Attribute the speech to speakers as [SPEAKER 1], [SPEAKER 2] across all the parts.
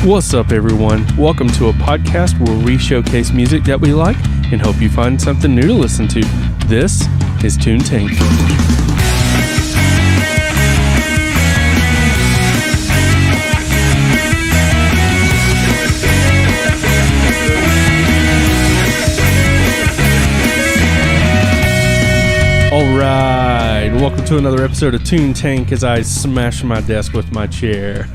[SPEAKER 1] What's up, everyone? Welcome to a podcast where we showcase music that we like and hope you find something new to listen to. This is Tune Tank. Alright, welcome to another episode of Tune Tank as I smash my desk with my chair.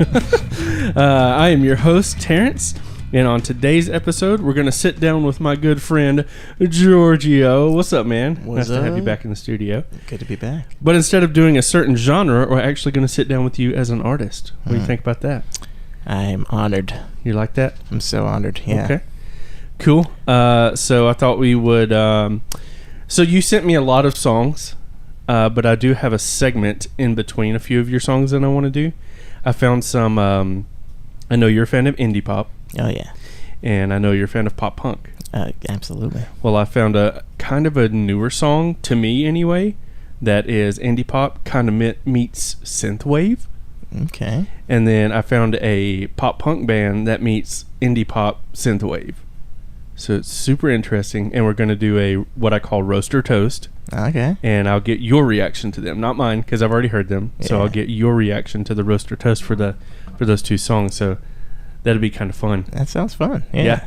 [SPEAKER 1] I am your host, Terrence, and on today's episode, we're going to sit down with my good friend, Giorgio. What's up, man?
[SPEAKER 2] What's
[SPEAKER 1] nice
[SPEAKER 2] up?
[SPEAKER 1] to have you back in the studio.
[SPEAKER 2] Good to be back.
[SPEAKER 1] But instead of doing a certain genre, we're actually going to sit down with you as an artist. What do you think about that?
[SPEAKER 2] I'm honored.
[SPEAKER 1] You like that?
[SPEAKER 2] I'm so honored, yeah.
[SPEAKER 1] Okay. Cool. So I thought we would... So you sent me a lot of songs, but I do have a segment in between a few of your songs that I want to do. I found some... I know you're a fan of indie pop.
[SPEAKER 2] Oh, yeah.
[SPEAKER 1] And I know you're a fan of pop punk.
[SPEAKER 2] Absolutely.
[SPEAKER 1] Well, I found a kind of a newer song, to me anyway, that is indie pop, kind of meets synthwave.
[SPEAKER 2] Okay.
[SPEAKER 1] And then I found a pop punk band that meets indie pop synthwave. So it's super interesting, and we're going to do a what I call roast or toast.
[SPEAKER 2] Okay.
[SPEAKER 1] And I'll get your reaction to them, not mine, because I've already heard them.
[SPEAKER 2] Yeah.
[SPEAKER 1] So I'll get your reaction to the roast or toast for those two songs. So that'll be kind of fun.
[SPEAKER 2] That sounds fun. Yeah.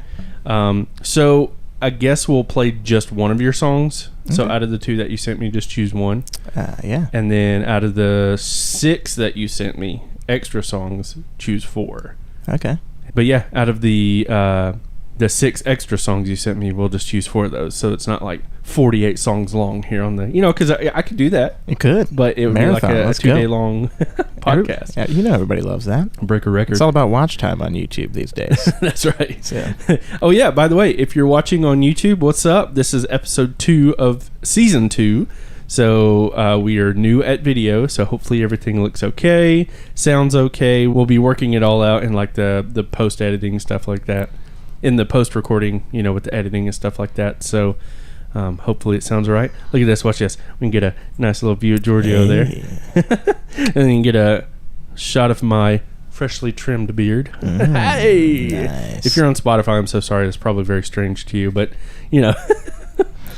[SPEAKER 1] So I guess we'll play just one of your songs.
[SPEAKER 2] Okay.
[SPEAKER 1] So out of the two that you sent me, just choose one.
[SPEAKER 2] Yeah.
[SPEAKER 1] And then out of the 6 that you sent me, extra songs, choose 4.
[SPEAKER 2] Okay.
[SPEAKER 1] But yeah, out of the 6 extra songs you sent me, we'll just choose 4 of those. So it's not like 48 songs long here on the... because I could do that.
[SPEAKER 2] You could.
[SPEAKER 1] But it would
[SPEAKER 2] Marathon.
[SPEAKER 1] be like a
[SPEAKER 2] Let's
[SPEAKER 1] 2-day
[SPEAKER 2] go.
[SPEAKER 1] long podcast.
[SPEAKER 2] Yeah, everybody loves that.
[SPEAKER 1] Break a record.
[SPEAKER 2] It's all about watch time on YouTube these days.
[SPEAKER 1] That's right.
[SPEAKER 2] So.
[SPEAKER 1] Oh, yeah. By the way, if you're watching on YouTube, what's up? This is episode 2 of season 2. So we are new at video. So hopefully everything looks okay, sounds okay. We'll be working it all out in like the post editing stuff like that. In the post recording, with the editing and stuff like that. So hopefully it sounds all right. Look at this. Watch this. We can get a nice little view of Giorgio there. And then you can get a shot of my freshly trimmed beard. Hey!
[SPEAKER 2] Nice.
[SPEAKER 1] If you're on Spotify, I'm so sorry. It's probably very strange to you, but,
[SPEAKER 2] We're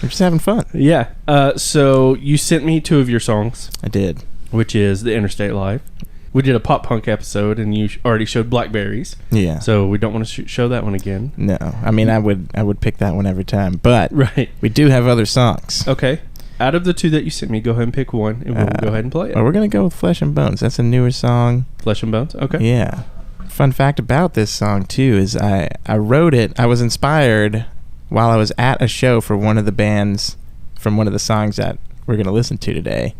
[SPEAKER 2] just having fun.
[SPEAKER 1] Yeah. So you sent me 2 of your songs.
[SPEAKER 2] I did.
[SPEAKER 1] Which is the Interstate Live. We did a pop punk episode, and you already showed Blackberries.
[SPEAKER 2] Yeah.
[SPEAKER 1] So we don't want to show that one again.
[SPEAKER 2] No. I mean, I would pick that one every time. But
[SPEAKER 1] Right.
[SPEAKER 2] we do have other songs.
[SPEAKER 1] Okay. Out of the 2 that you sent me, go ahead and pick one, and we'll go ahead and play it.
[SPEAKER 2] Well, we're going to go with Flesh and Bones. That's a newer song.
[SPEAKER 1] Flesh and Bones? Okay.
[SPEAKER 2] Yeah. Fun fact about this song, too, is I wrote it. I was inspired while I was at a show for one of the bands from one of the songs that we're going to listen to today.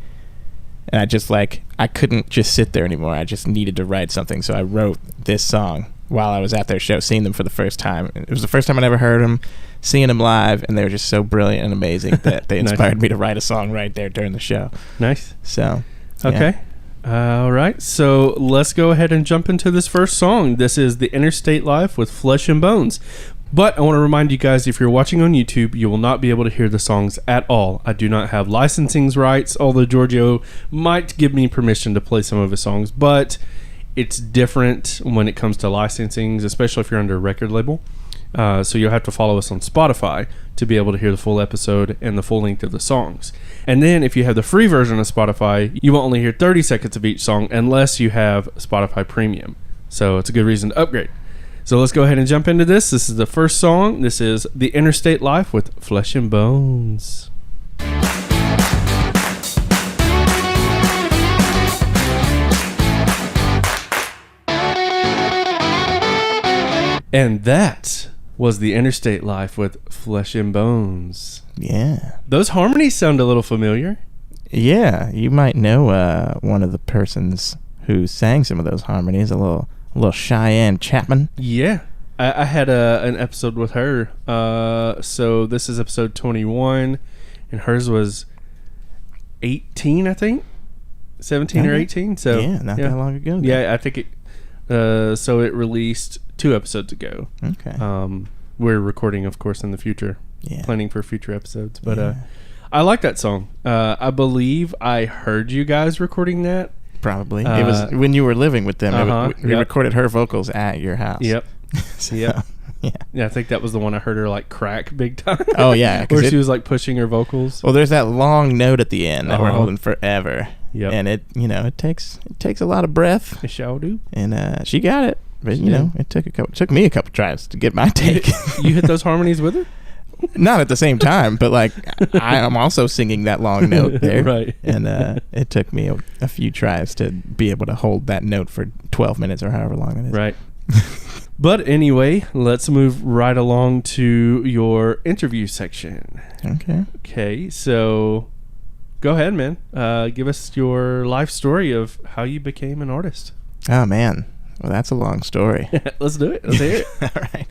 [SPEAKER 2] And I just I couldn't just sit there anymore. I just needed to write something. So I wrote this song while I was at their show, seeing them for the first time. It was the first time I'd ever heard them, seeing them live, and they were just so brilliant and amazing that they inspired me to write a song right there during the show.
[SPEAKER 1] Nice.
[SPEAKER 2] So,
[SPEAKER 1] okay.
[SPEAKER 2] Yeah.
[SPEAKER 1] All right. So let's go ahead and jump into this first song. This is the Interstate Live with Flesh and Bones. But I want to remind you guys, if you're watching on YouTube, you will not be able to hear the songs at all. I do not have licensing rights, although Giorgio might give me permission to play some of his songs. But it's different when it comes to licensings, especially if you're under a record label. So you'll have to follow us on Spotify to be able to hear the full episode and the full length of the songs. And then if you have the free version of Spotify, you will only hear 30 seconds of each song unless you have Spotify Premium. So it's a good reason to upgrade. So let's go ahead and jump into this. This is the first song. This is The Interstate Life with Flesh and Bones. And that was The Interstate Life with Flesh and Bones.
[SPEAKER 2] Yeah.
[SPEAKER 1] Those harmonies sound a little familiar.
[SPEAKER 2] Yeah. You might know one of the persons who sang some of those harmonies, a little Cheyenne Chapman.
[SPEAKER 1] Yeah. I had an episode with her. So this is episode 21, and hers was 18, I think. 17 or 18. So
[SPEAKER 2] yeah, not that long ago.
[SPEAKER 1] Yeah, I think it. So it released 2 episodes ago.
[SPEAKER 2] Okay.
[SPEAKER 1] We're recording, of course, in the future.
[SPEAKER 2] Yeah.
[SPEAKER 1] Planning for future episodes. But I like that song. I believe I heard you guys recording that
[SPEAKER 2] Probably. It was when you were living with them. We recorded her vocals at your house.
[SPEAKER 1] Yep.
[SPEAKER 2] So,
[SPEAKER 1] yep.
[SPEAKER 2] Yeah.
[SPEAKER 1] I think that was the one I heard her like crack big time.
[SPEAKER 2] Oh yeah,
[SPEAKER 1] where she was like pushing her vocals.
[SPEAKER 2] Well, there's that long note at the end that we're holding forever.
[SPEAKER 1] Yep.
[SPEAKER 2] And it takes a lot of breath.
[SPEAKER 1] It shall do.
[SPEAKER 2] And she got it, but it took me a couple tries to get my take.
[SPEAKER 1] You hit those harmonies with her?
[SPEAKER 2] Not at the same time, but like I'm also singing that long note there.
[SPEAKER 1] Right.
[SPEAKER 2] And it took me a few tries to be able to hold that note for 12 minutes or however long it is.
[SPEAKER 1] Right. But anyway, let's move right along to your interview section. Okay, so go ahead, man. Give us your life story of how you became an artist.
[SPEAKER 2] Oh, man. Well, that's a long story.
[SPEAKER 1] Let's do it. Let's hear it.
[SPEAKER 2] All right.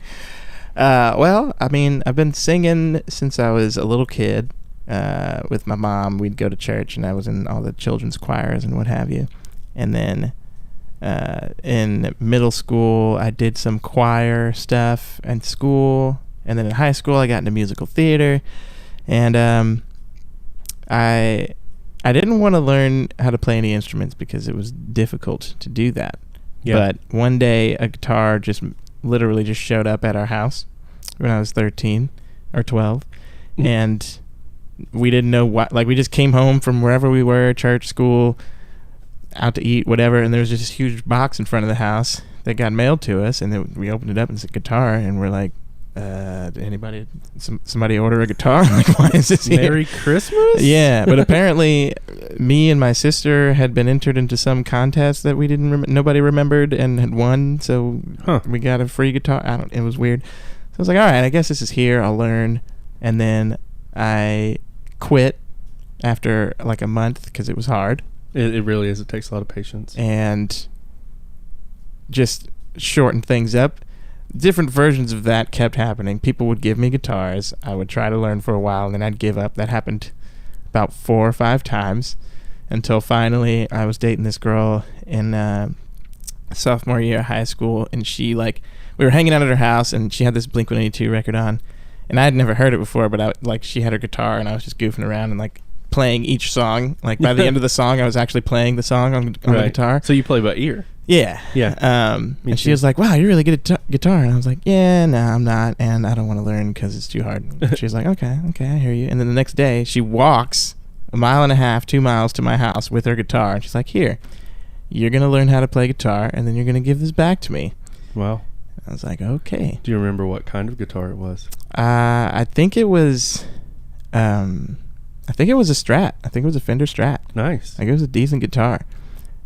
[SPEAKER 2] Well, I mean, I've been singing since I was a little kid. With my mom, we'd go to church, and I was in all the children's choirs and what have you. And then in middle school, I did some choir stuff in school. And then in high school, I got into musical theater. And I didn't want to learn how to play any instruments because it was difficult to do that. Yeah. But one day, a guitar literally just showed up at our house when I was 13 or 12. And we didn't know what, like we just came home from wherever we were, church, school, out to eat, whatever, and there was just this huge box in front of the house that got mailed to us, and then we opened it up and it's a guitar, and we're like, did somebody order a guitar? Like, why is this here?
[SPEAKER 1] Merry Christmas?
[SPEAKER 2] Yeah, but apparently me and my sister had been entered into some contest that we nobody remembered and had won, so we got a free guitar. It was weird. So I was like, all right, I guess this is here. I'll learn. And then I quit after like a month because it was hard.
[SPEAKER 1] It really is. It takes a lot of patience.
[SPEAKER 2] And just shorten things up. Different versions of that kept happening. People would give me guitars. I would try to learn for a while, and then I'd give up. That happened about 4 or 5 times until finally I was dating this girl in sophomore year of high school, and we were hanging out at her house, and she had this Blink-182 record on, and I had never heard it before, but she had her guitar, and I was just goofing around and like playing each song. Like by the end of the song, I was actually playing the song on the guitar.
[SPEAKER 1] So you play by ear?
[SPEAKER 2] Yeah. And she was like, wow, you're really good at guitar. And I was like, yeah, no, I'm not. And I don't want to learn because it's too hard. And she was like, okay, I hear you. And then the next day, she walks 1.5 miles, 2 miles to my house with her guitar. And she's like, here, you're going to learn how to play guitar, and then you're going to give this back to me.
[SPEAKER 1] Wow.
[SPEAKER 2] I was like, okay.
[SPEAKER 1] Do you remember what kind of guitar it was?
[SPEAKER 2] I think it was a Strat. I think it was a Fender Strat.
[SPEAKER 1] Nice.
[SPEAKER 2] Like, it was a decent guitar.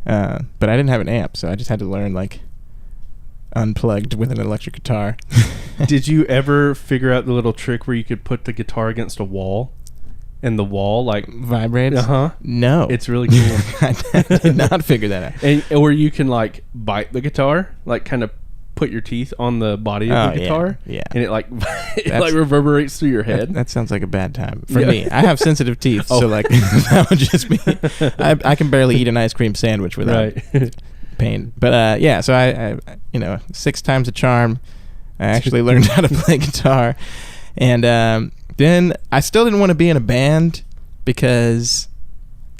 [SPEAKER 2] But I didn't have an amp, so I just had to learn like unplugged with an electric guitar.
[SPEAKER 1] Did you ever figure out the little trick where you could put the guitar against a wall and the wall like
[SPEAKER 2] vibrates? No.
[SPEAKER 1] It's really cool.
[SPEAKER 2] I did not figure that out.
[SPEAKER 1] And or you can like bite the guitar, like kind of put your teeth on the body of the guitar, and it like reverberates through your head.
[SPEAKER 2] That sounds like a bad time for me. I have sensitive teeth, so like that would just be. I can barely eat an ice cream sandwich without pain. But so I 6 times a charm. I actually learned how to play guitar, and then I still didn't want to be in a band because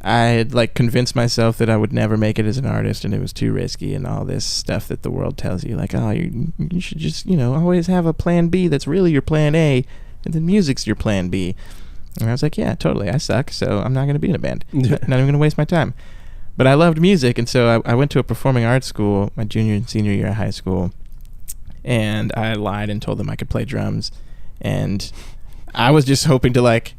[SPEAKER 2] I had like convinced myself that I would never make it as an artist, and it was too risky, and all this stuff that the world tells you, like, oh, you should just always have a plan B that's really your plan A, and then music's your plan B. And I was like, yeah, totally, I suck, so I'm not going to be in a band. Not even going to waste my time. But I loved music, and so I went to a performing arts school my junior and senior year of high school, and I lied and told them I could play drums, and I was just hoping to like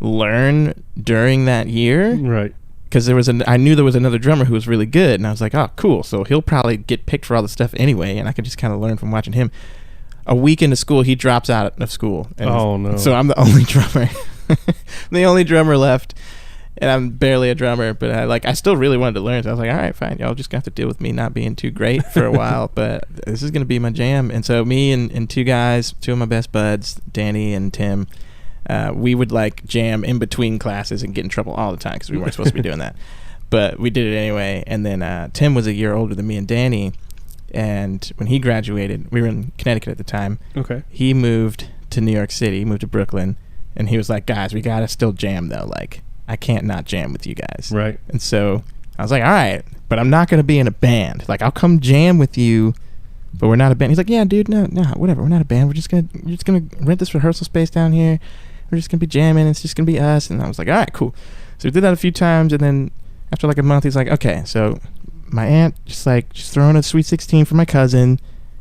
[SPEAKER 2] learn during that year,
[SPEAKER 1] right?
[SPEAKER 2] Because I knew there was another drummer who was really good, and I was like, oh, cool, so he'll probably get picked for all the stuff anyway, and I could just kind of learn from watching him. A week into school, he drops out of school.
[SPEAKER 1] Oh no!
[SPEAKER 2] So I'm the only drummer, the only drummer left, and I'm barely a drummer. But I still really wanted to learn, so I was like, all right, fine, y'all just have to deal with me not being too great for a while, but this is gonna be my jam. And so me and 2 guys, 2 of my best buds, Danny and Tim. We would like jam in between classes and get in trouble all the time because we weren't supposed to be doing that, but we did it anyway. And then Tim was a year older than me and Danny, and when he graduated, we were in Connecticut at the time.
[SPEAKER 1] Okay.
[SPEAKER 2] He moved to New York City, he moved to Brooklyn, and he was like, guys, we gotta still jam though. Like, I can't not jam with you guys.
[SPEAKER 1] Right.
[SPEAKER 2] And so I was like, all right, but I'm not going to be in a band. Like, I'll come jam with you, but we're not a band. He's like, yeah, dude, no, whatever. We're not a band. You're just gonna rent this rehearsal space down here. We're just gonna be jamming. It's just gonna be us. And I was like, all right, cool. So we did that a few times, and then after like a month, he's like, okay, so my aunt just throwing a Sweet 16 for my cousin.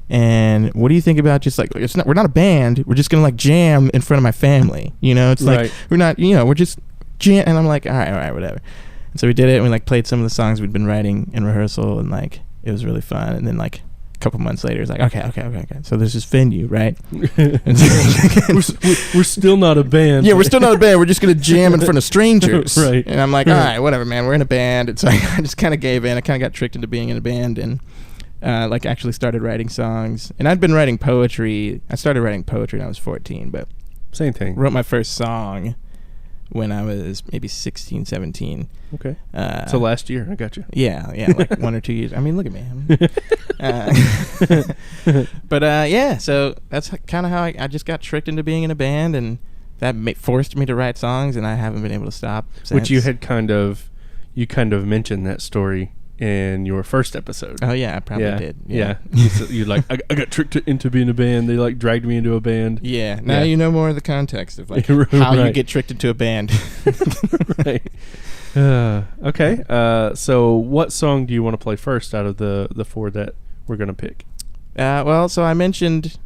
[SPEAKER 2] And what do you think about just like, we're not a band. We're just gonna like jam in front of my family. You know, it's like we're not, we're just jam. And I'm like, all right, whatever. And so we did it, and we like played some of the songs we'd been writing in rehearsal, and like it was really fun. And then like a couple months later, it's like, okay. So there's this venue, right?
[SPEAKER 1] we're still not a band.
[SPEAKER 2] Yeah, we're still not a band. We're just gonna jam in front of strangers,
[SPEAKER 1] right?
[SPEAKER 2] And I'm like, all right, whatever, man. We're in a band. And so I just kind of gave in. I kind of got tricked into being in a band, and like actually started writing songs. And I'd been writing poetry. I started writing poetry when I was 14, but
[SPEAKER 1] same thing.
[SPEAKER 2] Wrote my first song when I was maybe 16, 17.
[SPEAKER 1] Okay. So last year, I got you.
[SPEAKER 2] Yeah, like 1 or 2 years. I mean, look at me. But yeah, so that's kind of how I just got tricked into being in a band, and that forced me to write songs, and I haven't been able to stop since.
[SPEAKER 1] Which you had kind of mentioned that story in your first episode.
[SPEAKER 2] Oh yeah, I probably did.
[SPEAKER 1] Yeah. You're like, I got tricked into being a band. They like dragged me into a band.
[SPEAKER 2] Yeah. Now you know more of the context of like
[SPEAKER 1] right.
[SPEAKER 2] how you get tricked into a band.
[SPEAKER 1] Right. Okay. So what song do you want to play first out of the 4 that we're gonna pick?
[SPEAKER 2] Well, so I mentioned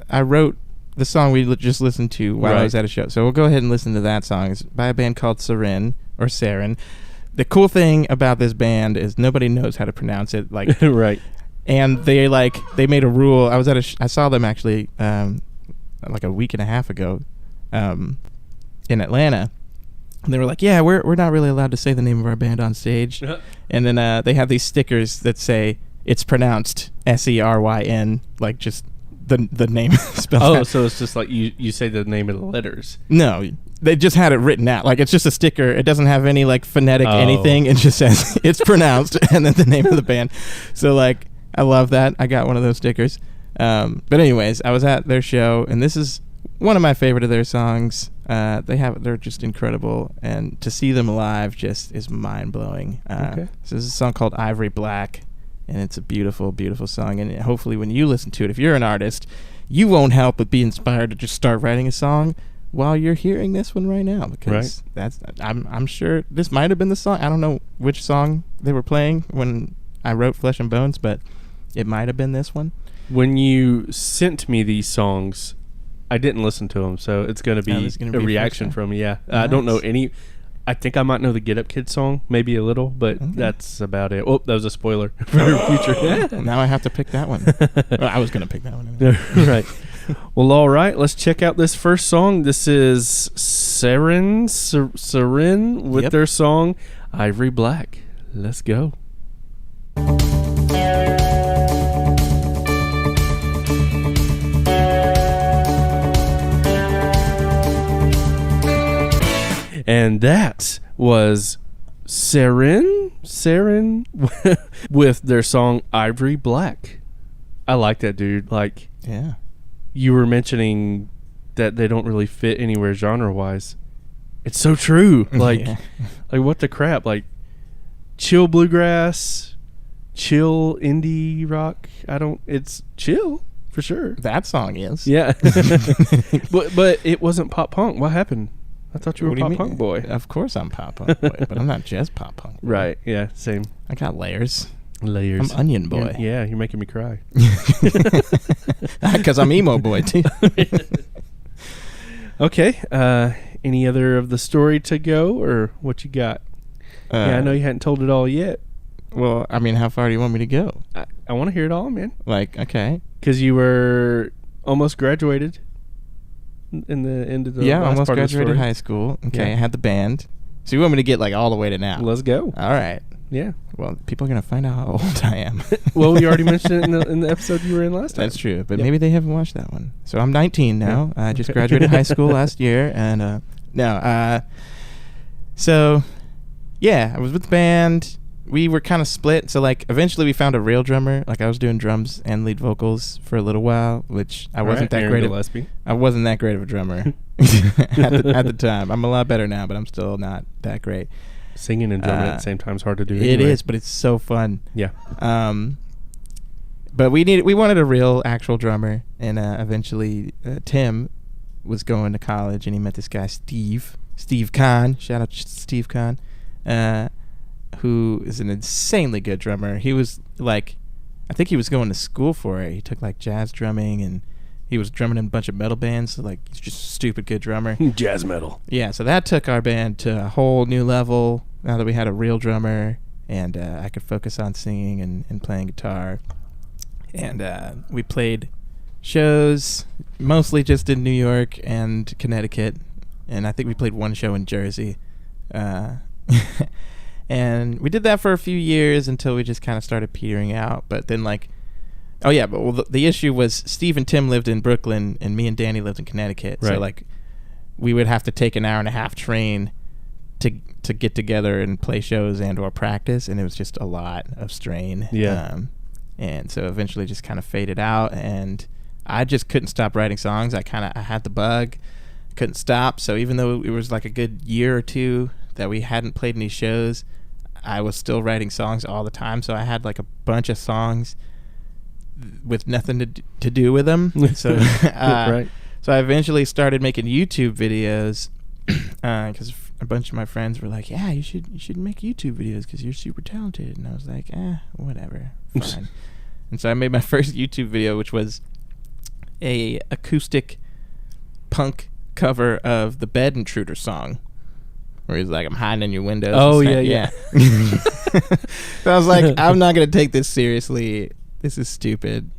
[SPEAKER 2] I wrote the song we just listened to while I was at a show. So we'll go ahead and listen to that song. It's by a band called Seryn or Seryn. The cool thing about this band is nobody knows how to pronounce it. Like
[SPEAKER 1] right.
[SPEAKER 2] And they made a rule. I was at I saw them actually like a week and a half ago in Atlanta. And they were like, yeah, we're not really allowed to say the name of our band on stage. And then they have these stickers that say it's pronounced Seryn, like just the name spelled out.
[SPEAKER 1] So it's just like you say the name of the letters.
[SPEAKER 2] No, they just had it written out. Like, it's just a sticker. It doesn't have any like phonetic anything. It just says it's pronounced and then the name of the band. So like, I love that. I got one of those stickers. But anyways, I was at their show, and this is one of my favorite of their songs. They're just incredible, and to see them live just is mind blowing.
[SPEAKER 1] Okay.
[SPEAKER 2] So this is a song called Ivory Black, and it's a beautiful, beautiful song. And hopefully when you listen to it, if you're an artist, you won't help but be inspired to just start writing a song while you're hearing this one right now, because I'm sure this might have been the song. I don't know which song they were playing when I wrote Flesh and Bones, but it might have been this one.
[SPEAKER 1] When you sent me these songs, I didn't listen to them, so it's going to be a reaction from me. Yeah. Nice. I don't know any. I think I might know the Get Up Kid song, maybe a little, but that's about it. Oh, that was a spoiler for future.
[SPEAKER 2] Now I have to pick that one. Well, I was going to pick that one anyway.
[SPEAKER 1] Right. Well, all right. Let's check out this first song. This is Seryn with their song Ivory Black. Let's go. And that was Seryn with their song Ivory Black. I like that, dude. Like,
[SPEAKER 2] yeah. You
[SPEAKER 1] were mentioning that they don't really fit anywhere genre-wise. It's so true. Like, like what the crap? Like, chill bluegrass, chill indie rock. It's chill for sure.
[SPEAKER 2] That song is.
[SPEAKER 1] Yeah. but it wasn't pop punk. What happened? I thought you were a pop punk boy.
[SPEAKER 2] Of course I'm pop punk boy, but I'm not just pop punk boy.
[SPEAKER 1] Right, yeah, same.
[SPEAKER 2] I got layers.
[SPEAKER 1] I'm
[SPEAKER 2] onion boy.
[SPEAKER 1] You're making me cry.
[SPEAKER 2] Because I'm emo boy, too.
[SPEAKER 1] Okay, any other of the story to go, or what you got? I know you hadn't told it all yet.
[SPEAKER 2] Well, I mean, how far do you want me to go?
[SPEAKER 1] I want to hear it all, man.
[SPEAKER 2] Like, okay.
[SPEAKER 1] Because you were almost graduated. In the end of the
[SPEAKER 2] I almost graduated high school. Okay, I had the band. So you want me to get like all the way to now?
[SPEAKER 1] Let's go.
[SPEAKER 2] All right.
[SPEAKER 1] Yeah.
[SPEAKER 2] Well, people are gonna find out how old I am.
[SPEAKER 1] Well, we already mentioned it in the episode you were in last time.
[SPEAKER 2] That's true, but maybe they haven't watched that one. So I'm 19 now. I just graduated high school last year, and so yeah, I was with the band. We were kind of split, so like eventually we found a real drummer. Like I was doing drums and lead vocals for a little while, which I wasn't that great. I wasn't that great of a drummer at the time. I'm a lot better now, but I'm still not that great.
[SPEAKER 1] Singing and drumming at the same time is hard to do.
[SPEAKER 2] It is, but it's so fun.
[SPEAKER 1] Yeah.
[SPEAKER 2] But we wanted a real actual drummer, and eventually Tim was going to college, and he met this guy Steve Kahn. Shout out to Steve Kahn, who is an insanely good drummer. He was like, I think he was going to school for it. He took like jazz drumming, and he was drumming in a bunch of metal bands. So like, he's just a stupid good drummer.
[SPEAKER 1] Jazz metal.
[SPEAKER 2] Yeah, so that took our band to a whole new level. Now that we had a real drummer, and I could focus on singing and playing guitar. And we played shows mostly just in New York and Connecticut, and I think we played one show in Jersey. And we did that for a few years until we just kind of started petering out. But then the issue was Steve and Tim lived in Brooklyn, and me and Danny lived in Connecticut.
[SPEAKER 1] Right.
[SPEAKER 2] So like, we would have to take an 1.5-hour train to get together and play shows and or practice, and it was just a lot of strain.
[SPEAKER 1] Yeah.
[SPEAKER 2] And so eventually just kind of faded out, and I just couldn't stop writing songs. I had the bug, couldn't stop. So even though it was like a good year or two that we hadn't played any shows, I was still writing songs all the time. So I had like a bunch of songs with nothing to do with them. So,
[SPEAKER 1] right.
[SPEAKER 2] So I eventually started making YouTube videos because a bunch of my friends were like, "Yeah, you should make YouTube videos because you're super talented." And I was like, whatever, fine. And so I made my first YouTube video, which was a acoustic punk cover of the Bed Intruder song, where he's like, "I'm hiding in your windows."
[SPEAKER 1] Oh yeah.
[SPEAKER 2] So I was like, I'm not gonna take this seriously. This is stupid.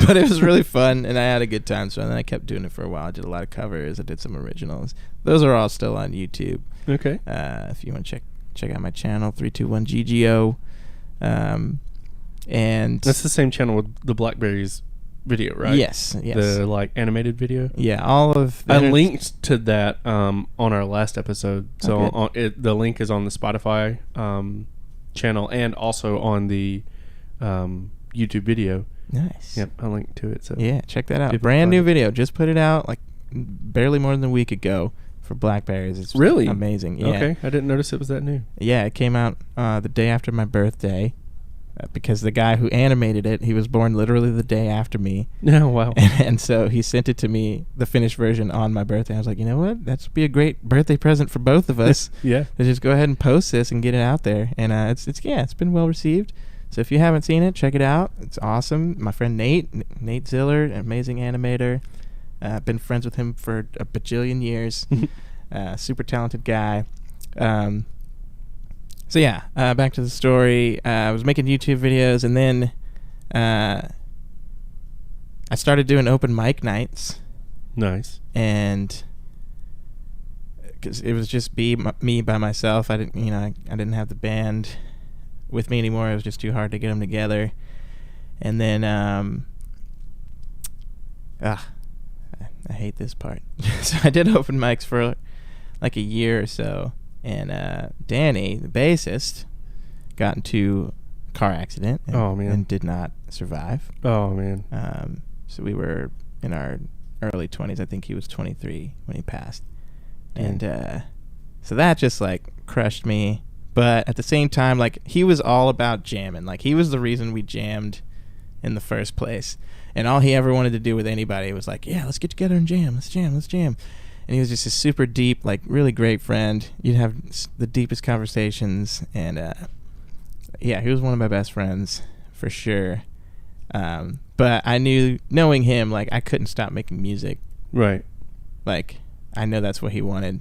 [SPEAKER 2] But it was really fun, and I had a good time. So then I kept doing it for a while. I did a lot of covers. I did some originals. Those are all still on YouTube.
[SPEAKER 1] Okay.
[SPEAKER 2] If you want to check out my channel, 321GGO. And
[SPEAKER 1] that's the same channel with the Blackberries video, right?
[SPEAKER 2] Yes.
[SPEAKER 1] The like animated video.
[SPEAKER 2] Yeah, all of.
[SPEAKER 1] I linked to that on our last episode. So the link is on the Spotify channel and also on the YouTube video.
[SPEAKER 2] Nice.
[SPEAKER 1] Yep, I linked to it. So
[SPEAKER 2] yeah, check that out. Brand new video. Just put it out like barely more than a week ago for Blackberries. It's
[SPEAKER 1] really
[SPEAKER 2] amazing. Yeah.
[SPEAKER 1] Okay, I didn't notice it was that new.
[SPEAKER 2] Yeah, it came out the day after my birthday. Because the guy who animated it, he was born literally the day after me.
[SPEAKER 1] Oh, wow.
[SPEAKER 2] And so he sent it to me, the finished version, on my birthday. I was like, you know what? That would be a great birthday present for both of us.
[SPEAKER 1] Yeah.
[SPEAKER 2] To just go ahead and post this and get it out there. And it's been well received. So if you haven't seen it, check it out. It's awesome. My friend Nate Ziller, an amazing animator. I've been friends with him for a bajillion years. Super talented guy. So yeah, back to the story. I was making YouTube videos, and then I started doing open mic nights.
[SPEAKER 1] Nice.
[SPEAKER 2] And because it was just me by myself, I didn't have the band with me anymore. It was just too hard to get them together. And then I hate this part. So I did open mics for like a year or so. And Danny, the bassist, got into a car accident and did not survive.
[SPEAKER 1] Oh, man.
[SPEAKER 2] So we were in our early 20s. I think he was 23 when he passed. And so that just, like, crushed me. But at the same time, like, he was all about jamming. Like, he was the reason we jammed in the first place. And all he ever wanted to do with anybody was like, yeah, let's get together and jam. Let's jam. And he was just a super deep, like, really great friend. You'd have the deepest conversations. And, yeah, he was one of my best friends for sure. But I knowing him, like, I couldn't stop making music.
[SPEAKER 1] Right.
[SPEAKER 2] Like, I know that's what he wanted.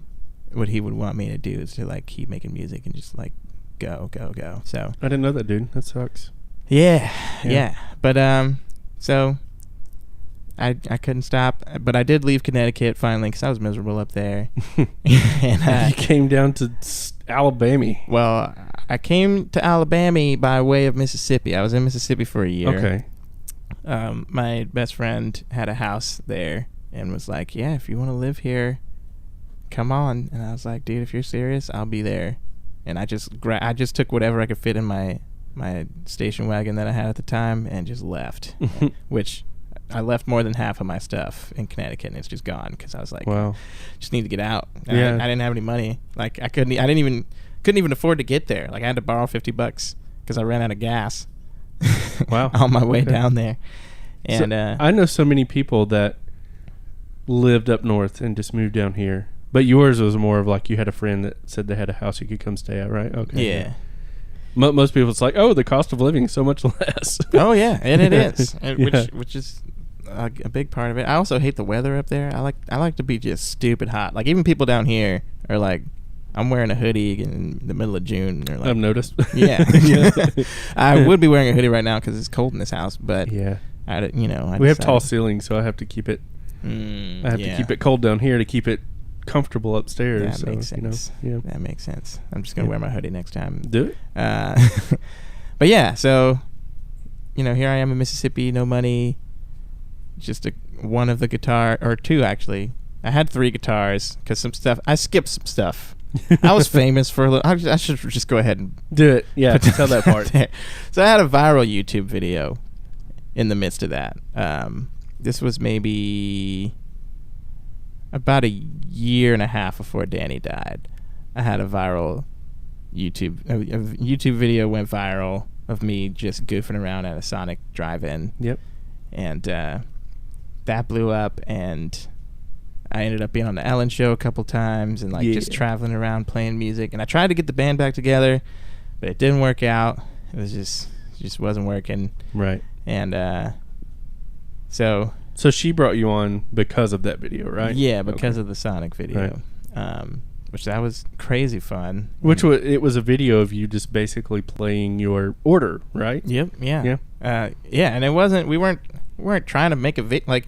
[SPEAKER 2] What he would want me to do is to, like, keep making music and just, like, go. So
[SPEAKER 1] I didn't know that, dude. That sucks.
[SPEAKER 2] Yeah. But, so I couldn't stop, but I did leave Connecticut finally because I was miserable up there. And
[SPEAKER 1] you came down to Alabama.
[SPEAKER 2] Well, I came to Alabama by way of Mississippi. I was in Mississippi for a year.
[SPEAKER 1] Okay.
[SPEAKER 2] My best friend had a house there and was like, yeah, if you want to live here, come on. And I was like, dude, if you're serious, I'll be there. And I just took whatever I could fit in my station wagon that I had at the time and just left, which I left more than half of my stuff in Connecticut, and it's just gone because I was like,
[SPEAKER 1] wow,
[SPEAKER 2] just need to get out. And
[SPEAKER 1] Yeah.
[SPEAKER 2] I didn't have any money. Like I couldn't even afford to get there. Like I had to borrow $50 because I ran out of gas.
[SPEAKER 1] Wow.
[SPEAKER 2] On my way
[SPEAKER 1] Okay.
[SPEAKER 2] down there. And
[SPEAKER 1] I know so many people that lived up north and just moved down here. But yours was more of like you had a friend that said they had a house you could come stay at, right? Okay.
[SPEAKER 2] yeah.
[SPEAKER 1] Most people, it's like, oh, the cost of living is so much less.
[SPEAKER 2] Oh yeah, and it is,
[SPEAKER 1] Yeah.
[SPEAKER 2] which is a big part of it. I also hate the weather up there. I like to be just stupid hot. Like even people down here are like, I'm wearing a hoodie in the middle of June. And they're like,
[SPEAKER 1] I've noticed.
[SPEAKER 2] yeah.
[SPEAKER 1] Yeah.
[SPEAKER 2] I would be wearing a hoodie right now because it's cold in this house, but
[SPEAKER 1] Yeah.
[SPEAKER 2] I
[SPEAKER 1] We have tall ceilings, so I have to keep it. I have to keep it cold down here to keep it comfortable upstairs.
[SPEAKER 2] That makes sense.
[SPEAKER 1] Yeah.
[SPEAKER 2] That makes sense. I'm just gonna wear my hoodie next time.
[SPEAKER 1] Do it.
[SPEAKER 2] But yeah, so here I am in Mississippi, no money, just one of the guitar or two actually. I had 3 guitars because some stuff I skipped some stuff. I was famous for a little. I should just go ahead and
[SPEAKER 1] Do it. Yeah. Tell that part.
[SPEAKER 2] there. So I had a viral YouTube video in the midst of that. This was maybe about a year and a half before Danny died. I had a viral YouTube video went viral of me just goofing around at a Sonic drive-in.
[SPEAKER 1] Yep.
[SPEAKER 2] And that blew up, and I ended up being on the Ellen Show a couple times and just traveling around playing music. And I tried to get the band back together, but it didn't work out. It was just wasn't working.
[SPEAKER 1] Right.
[SPEAKER 2] And so
[SPEAKER 1] she brought you on because of that video, right?
[SPEAKER 2] yeah, because of the Sonic video, which that was crazy fun.
[SPEAKER 1] It was a video of you just basically playing your order, right?
[SPEAKER 2] Yep. Yeah.
[SPEAKER 1] Yeah.
[SPEAKER 2] And it wasn't. We weren't trying to make a like.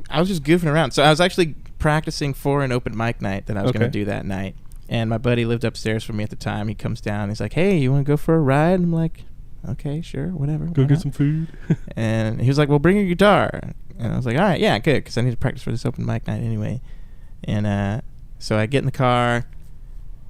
[SPEAKER 2] I was just goofing around. So I was actually practicing for an open mic night that I was going to do that night. And my buddy lived upstairs from me at the time. He comes down. He's like, "Hey, you want to go for a ride?" And I'm like, "Okay, sure, whatever."
[SPEAKER 1] Go get some food.
[SPEAKER 2] And he was like, "Well, bring your guitar." And I was like, "All right, yeah, good, because I need to practice for this open mic night anyway." And so I get in the car,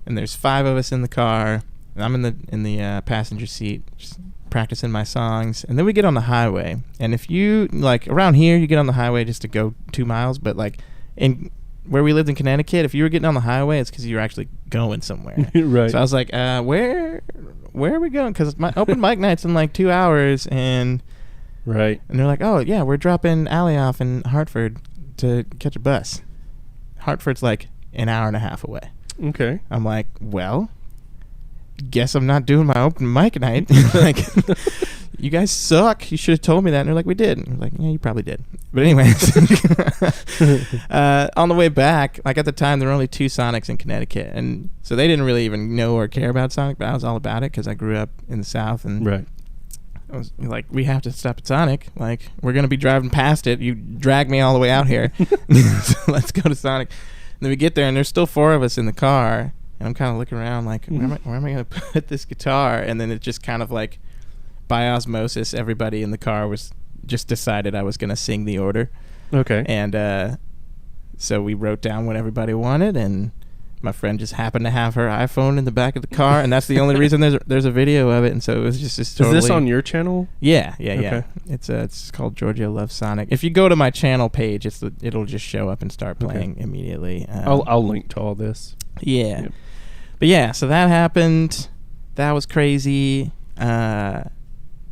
[SPEAKER 2] and there's 5 of us in the car, and I'm in the passenger seat, just practicing my songs. And then we get on the highway, and if you like around here, you get on the highway just to go 2 miles, but like in where we lived in Connecticut, if you were getting on the highway, it's because you were actually going somewhere.
[SPEAKER 1] Right.
[SPEAKER 2] So I was like, where are we going? Because my open mic night's in like 2 hours, and
[SPEAKER 1] right.
[SPEAKER 2] they're like, oh yeah, we're dropping Allie off in Hartford to catch a bus. Hartford's like an hour and a half away.
[SPEAKER 1] Okay.
[SPEAKER 2] I'm like, well, guess I'm not doing my open mic night. Like, you guys suck. You should have told me that. And they're like, we did. And I'm like, yeah, you probably did. But anyways, on the way back, like at the time, there were only 2 Sonics in Connecticut. And so they didn't really even know or care about Sonic, but I was all about it because I grew up in the South. And
[SPEAKER 1] Right.
[SPEAKER 2] I was like, we have to stop at Sonic. Like, we're going to be driving past it. You drag me all the way out here. So let's go to Sonic. And then we get there, and there's still 4 of us in the car. And I'm kind of looking around like, where am I going to put this guitar? And then it just kind of like, by osmosis, everybody in the car was just decided I was going to sing the order.
[SPEAKER 1] Okay.
[SPEAKER 2] And so we wrote down what everybody wanted, and my friend just happened to have her iPhone in the back of the car, and that's the only reason there's a video of it. And so it was just totally...
[SPEAKER 1] Is this on your channel?
[SPEAKER 2] Yeah.
[SPEAKER 1] Okay.
[SPEAKER 2] It's called Giorgio Loves Sonic. If you go to my channel page, it'll just show up and start playing immediately.
[SPEAKER 1] I'll link to all this.
[SPEAKER 2] Yeah.
[SPEAKER 1] Yep.
[SPEAKER 2] But yeah, so that happened. That was crazy. I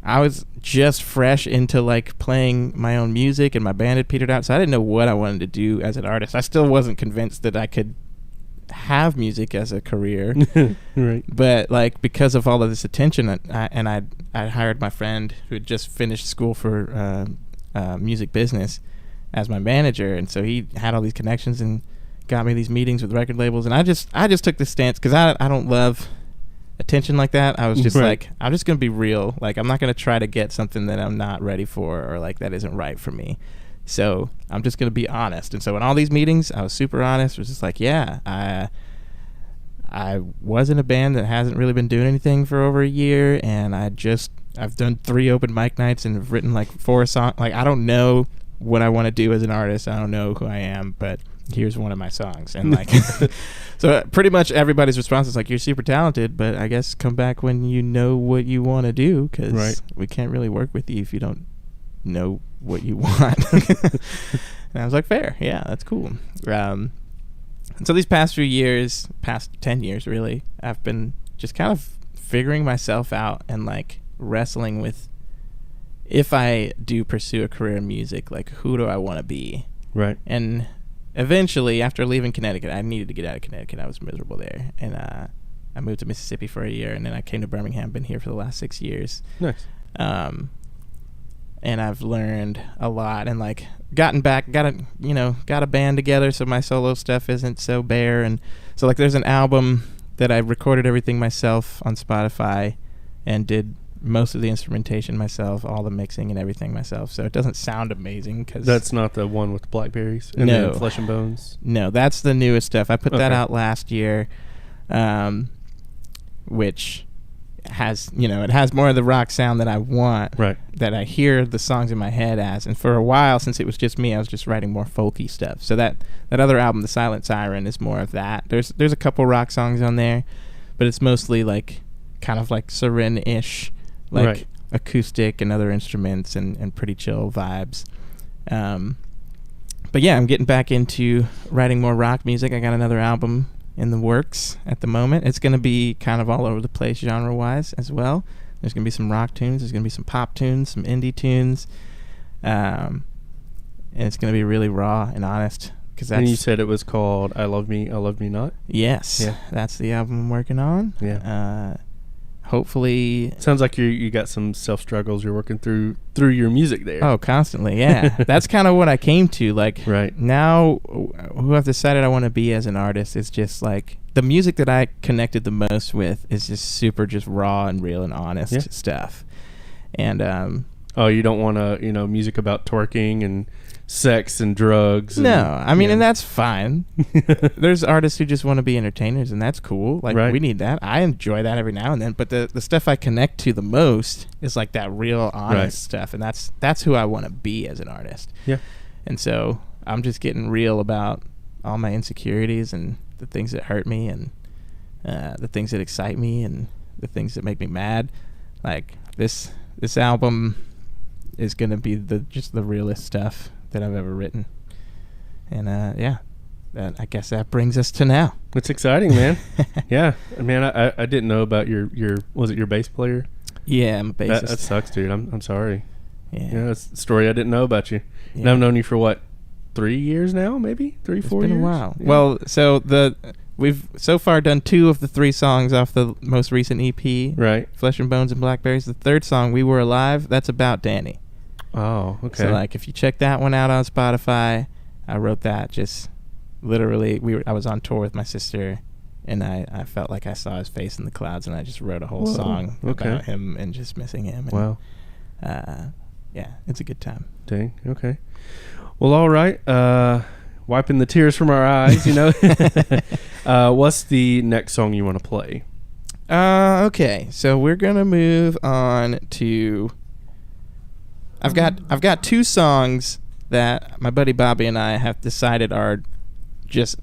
[SPEAKER 2] was just fresh into like playing my own music, and my band had petered out, so I didn't know what I wanted to do as an artist. I still wasn't convinced that I could have music as a career.
[SPEAKER 1] Right.
[SPEAKER 2] But like because of all of this attention, I hired my friend who had just finished school for music business as my manager, and so he had all these connections and got me these meetings with record labels. And I just took this stance because I don't love attention like that. I was just like, I'm just gonna be real. Like, I'm not gonna try to get something that I'm not ready for or like that isn't right for me. So I'm just gonna be honest. And so in all these meetings, I was super honest. It was just like, yeah, I was in a band that hasn't really been doing anything for over a year, and I've done 3 open mic nights and have written like 4 songs. Like, I don't know what I want to do as an artist. I don't know who I am, but here's one of my songs. And like, so pretty much everybody's response is like, you're super talented, but I guess come back when you know what you want to do, because we can't really work with you if you don't know what you want. And I was like, fair. Yeah, that's cool. And so these past 10 years really, I've been just kind of figuring myself out and like wrestling with, if I do pursue a career in music, like who do I want to be?
[SPEAKER 1] Right.
[SPEAKER 2] And eventually, after leaving Connecticut, I needed to get out of Connecticut. I was miserable there. And I moved to Mississippi for a year, and then I came to Birmingham, been here for the last 6 years.
[SPEAKER 1] Nice.
[SPEAKER 2] And I've learned a lot and like gotten back, got a band together so my solo stuff isn't so bare. And so like there's an album that I recorded everything myself on Spotify and did most of the instrumentation myself, all the mixing and everything myself. So it doesn't sound amazing because
[SPEAKER 1] that's not the one with Blackberries and
[SPEAKER 2] no,
[SPEAKER 1] then Flesh and Bones.
[SPEAKER 2] No, that's the newest stuff. I put that out last year, which has, it has more of the rock sound that I want,
[SPEAKER 1] right,
[SPEAKER 2] that I hear the songs in my head as. And for a while, since it was just me, I was just writing more folky stuff. So that other album, The Silent Siren, is more of that. There's a couple rock songs on there, but it's mostly like kind of like Seryn-ish, like
[SPEAKER 1] right,
[SPEAKER 2] acoustic and other instruments and pretty chill vibes. But yeah, I'm getting back into writing more rock music. I got another album in the works at the moment. It's going to be kind of all over the place genre-wise as well. There's going to be some rock tunes. There's going to be some pop tunes, some indie tunes. And it's going to be really raw and honest.
[SPEAKER 1] And you said it was called I Love Me Not?
[SPEAKER 2] Yes. Yeah. That's the album I'm working on.
[SPEAKER 1] Yeah.
[SPEAKER 2] Hopefully.
[SPEAKER 1] Sounds like you got some self-struggles you're working through your music there.
[SPEAKER 2] Oh, constantly, yeah. That's kind of what I came to. Like,
[SPEAKER 1] right
[SPEAKER 2] now, who I've decided I want to be as an artist is just like, the music that I connected the most with is just super just raw and real and honest stuff. And,
[SPEAKER 1] you don't want to, music about twerking and sex and drugs.
[SPEAKER 2] No, I mean, and that's fine. There's artists who just want to be entertainers, and that's cool. Like, we need that. I enjoy that every now and then. But the stuff I connect to the most is like that real, honest stuff, and that's who I want to be as an artist.
[SPEAKER 1] Yeah.
[SPEAKER 2] And so I'm just getting real about all my insecurities and the things that hurt me and the things that excite me and the things that make me mad. Like this album is going to be just the realest stuff that I've ever written. And I guess that brings us to now.
[SPEAKER 1] It's exciting, man. Yeah, man, I didn't know about your was it your bass player?
[SPEAKER 2] Yeah, I'm a bassist.
[SPEAKER 1] That sucks, dude. I'm sorry.
[SPEAKER 2] Yeah,
[SPEAKER 1] that's a story I didn't know about you.
[SPEAKER 2] Yeah.
[SPEAKER 1] And I've known you for what, 3 years now, maybe 3-4 years.
[SPEAKER 2] It's been a while.
[SPEAKER 1] Yeah.
[SPEAKER 2] Well, so we've so far done 2 of the 3 songs off the most recent EP,
[SPEAKER 1] right?
[SPEAKER 2] Flesh and Bones and Blackberries. The 3rd song, We Were Alive, that's about Danny.
[SPEAKER 1] Oh, okay.
[SPEAKER 2] So like, if you check that one out on Spotify, I wrote that just literally. I was on tour with my sister, and I felt like I saw his face in the clouds, and I just wrote a whole song about him and just missing him. And,
[SPEAKER 1] wow.
[SPEAKER 2] Yeah, it's a good time.
[SPEAKER 1] Dang. Okay. Well, all right. Wiping the tears from our eyes, What's the next song you want to play?
[SPEAKER 2] Okay, so we're gonna move on to. I've got 2 songs that my buddy Bobby and I have decided are just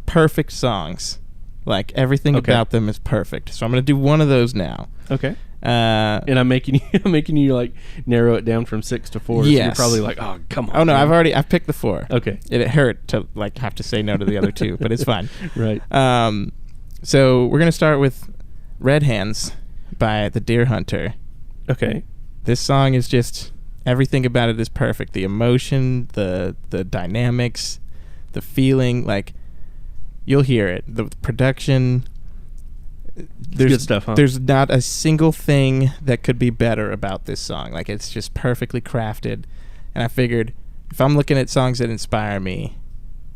[SPEAKER 2] perfect songs. Like, everything about them is perfect. So I'm going to do one of those now.
[SPEAKER 1] Okay. And I'm making you like narrow it down from 6 to 4.
[SPEAKER 2] Yes.
[SPEAKER 1] So you're probably like, oh, come on.
[SPEAKER 2] Oh no, I've picked the 4.
[SPEAKER 1] Okay.
[SPEAKER 2] It hurt to like have to say no to the other 2, but it's fine.
[SPEAKER 1] Right.
[SPEAKER 2] So we're going to start with Red Hands by The Deer Hunter.
[SPEAKER 1] Okay.
[SPEAKER 2] This song is just, everything about it is perfect. The emotion, the dynamics, the feeling, like, you'll hear it. The production, there's
[SPEAKER 1] good stuff, huh?
[SPEAKER 2] There's not a single thing that could be better about this song. Like, it's just perfectly crafted. And I figured, if I'm looking at songs that inspire me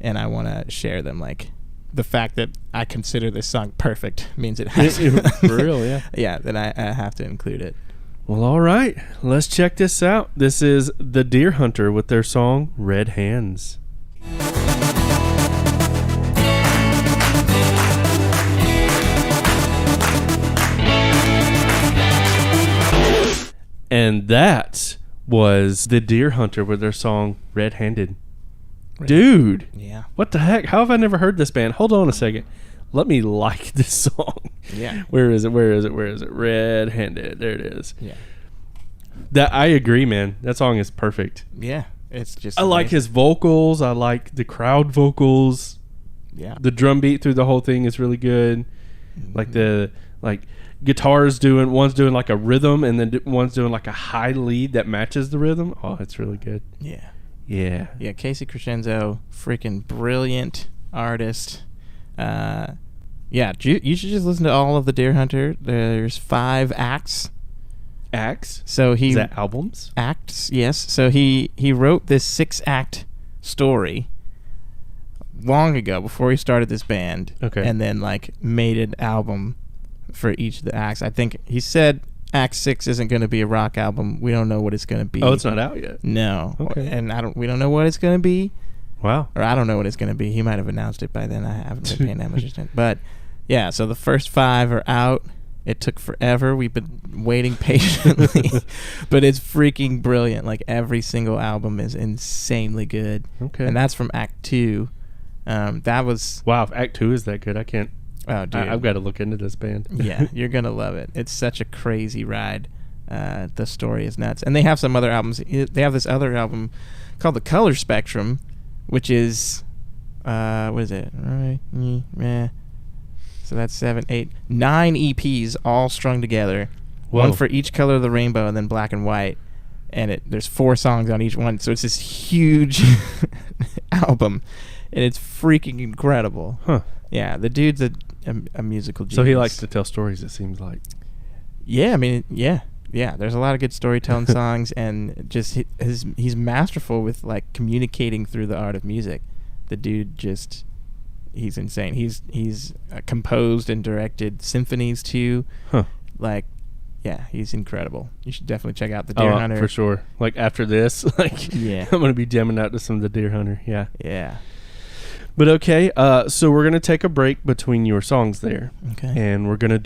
[SPEAKER 2] and I want to share them, like, the fact that I consider this song perfect means it has to.
[SPEAKER 1] For real, yeah.
[SPEAKER 2] Yeah, then I have to include it.
[SPEAKER 1] Well, all right. Let's check this out. This is The Deer Hunter with their song Red Hands. And that was The Deer Hunter with their song Red Handed. Dude.
[SPEAKER 2] Yeah.
[SPEAKER 1] What the heck? How have I never heard this band? Hold on a second. Let me like this song.
[SPEAKER 2] Yeah.
[SPEAKER 1] Where is it? Red Handed. There it is.
[SPEAKER 2] Yeah.
[SPEAKER 1] That I agree, man. That song is perfect.
[SPEAKER 2] Yeah, it's just.
[SPEAKER 1] I like his vocals. I like the crowd vocals.
[SPEAKER 2] Yeah,
[SPEAKER 1] the drum beat through the whole thing is really good. Like guitars one's doing like a rhythm, and then one's doing like a high lead that matches the rhythm. Oh, it's really good. Yeah.
[SPEAKER 2] Casey Crescenzo, freaking brilliant artist. You should just listen to all of the Deer Hunter. There's 5 acts. So
[SPEAKER 1] is that albums?
[SPEAKER 2] Acts, yes. So he wrote this 6-act story long ago before he started this band.
[SPEAKER 1] Okay.
[SPEAKER 2] And then like made an album for each of the acts. I think he said Act 6 isn't going to be a rock album. We don't know what it's going to be.
[SPEAKER 1] Oh, it's not out yet.
[SPEAKER 2] No.
[SPEAKER 1] Okay.
[SPEAKER 2] And we don't know what it's going to be.
[SPEAKER 1] Wow.
[SPEAKER 2] Or I don't know what it's going to be. He might have announced it by then. I haven't been paying that much attention. But yeah, so the first 5 are out. It took forever. We've been waiting patiently. But it's freaking brilliant. Like every single album is insanely good.
[SPEAKER 1] Okay.
[SPEAKER 2] And that's from Act 2. That was...
[SPEAKER 1] Wow, if Act 2 is that good, I can't...
[SPEAKER 2] Oh, dude.
[SPEAKER 1] I've got to look into this band.
[SPEAKER 2] Yeah, you're going to love it. It's such a crazy ride. The story is nuts. And they have some other albums. They have this other album called The Color Spectrum, which is... what is it? So that's 7, 8, 9 EPs all strung together.
[SPEAKER 1] Whoa.
[SPEAKER 2] One for each color of the rainbow, and then black and white. And there's 4 songs on each one. So it's this huge album. And it's freaking incredible.
[SPEAKER 1] Huh.
[SPEAKER 2] Yeah, the dude's a musical genius.
[SPEAKER 1] So he likes to tell stories, it seems like.
[SPEAKER 2] Yeah, I mean, yeah. There's a lot of good storytelling songs, and just he's masterful with like communicating through the art of music. The dude just, he's insane. He's composed and directed symphonies too.
[SPEAKER 1] Huh.
[SPEAKER 2] Like, yeah, he's incredible. You should definitely check out the Deer Hunter
[SPEAKER 1] for sure. Like after this,
[SPEAKER 2] yeah,
[SPEAKER 1] I'm gonna be jamming out to some of the Deer Hunter. Yeah.
[SPEAKER 2] Yeah.
[SPEAKER 1] But okay, so we're gonna take a break between your songs there.
[SPEAKER 2] Okay.
[SPEAKER 1] And we're gonna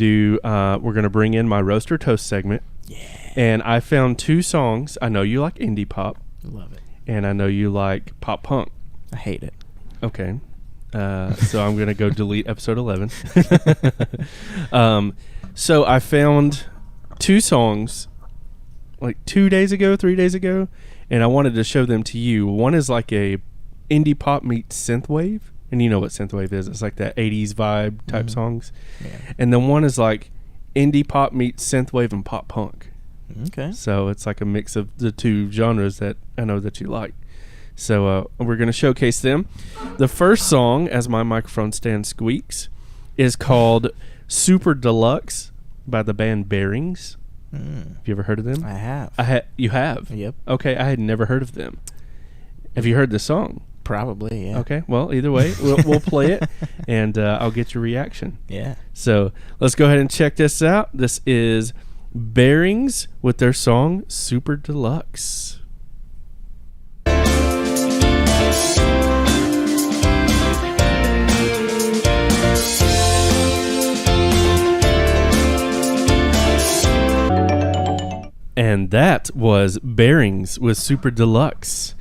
[SPEAKER 1] bring in my roast or toast segment.
[SPEAKER 2] Yeah.
[SPEAKER 1] And I found 2 songs. I know you like indie pop.
[SPEAKER 2] Love it.
[SPEAKER 1] And I know you like pop punk.
[SPEAKER 2] I hate it.
[SPEAKER 1] Okay. So I'm gonna go delete episode 11. So I found 2 songs like 3 days ago, and I wanted to show them to you. One is like a indie pop meets synthwave, and you know what synthwave is. It's like that 80s vibe type songs.
[SPEAKER 2] Yeah.
[SPEAKER 1] And then one is like indie pop meets synthwave and pop punk.
[SPEAKER 2] Okay.
[SPEAKER 1] So it's like a mix of the 2 genres that I know that you like. So we're going to showcase them. The first song, as my microphone stand squeaks, is called Super Deluxe by the band Bearings. Have you ever heard of them?
[SPEAKER 2] I have.
[SPEAKER 1] You have?
[SPEAKER 2] Yep.
[SPEAKER 1] Okay, I had never heard of them. Have you heard the song?
[SPEAKER 2] Probably, yeah.
[SPEAKER 1] Okay, well, either way, we'll play it, and I'll get your reaction.
[SPEAKER 2] Yeah.
[SPEAKER 1] So let's go ahead and check this out. This is Bearings with their song Super Deluxe. And that was Bearings with Super Deluxe.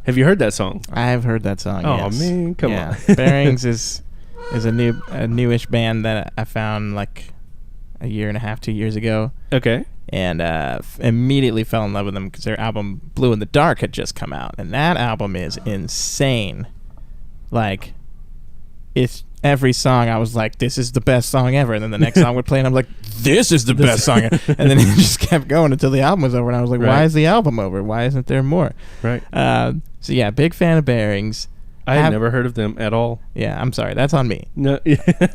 [SPEAKER 1] Have you heard that song?
[SPEAKER 2] I have heard that song.
[SPEAKER 1] Oh,
[SPEAKER 2] yes.
[SPEAKER 1] man, come
[SPEAKER 2] on.
[SPEAKER 1] on.
[SPEAKER 2] Bearings is a newish band that I found like a year and a half, 2 years ago.
[SPEAKER 1] Okay.
[SPEAKER 2] And immediately fell in love with them because their album Blue in the Dark had just come out, and that album is insane. Like, it's every song I was like, this is the best song ever, and then the next song would play and I'm like, this is the best song ever. And then it just kept going until the album was over, and I was like, why is the album over? Why isn't there more?
[SPEAKER 1] Right.
[SPEAKER 2] So yeah, big fan of Bearings.
[SPEAKER 1] I had never heard of them at all.
[SPEAKER 2] Yeah, I'm sorry, that's on me.
[SPEAKER 1] No.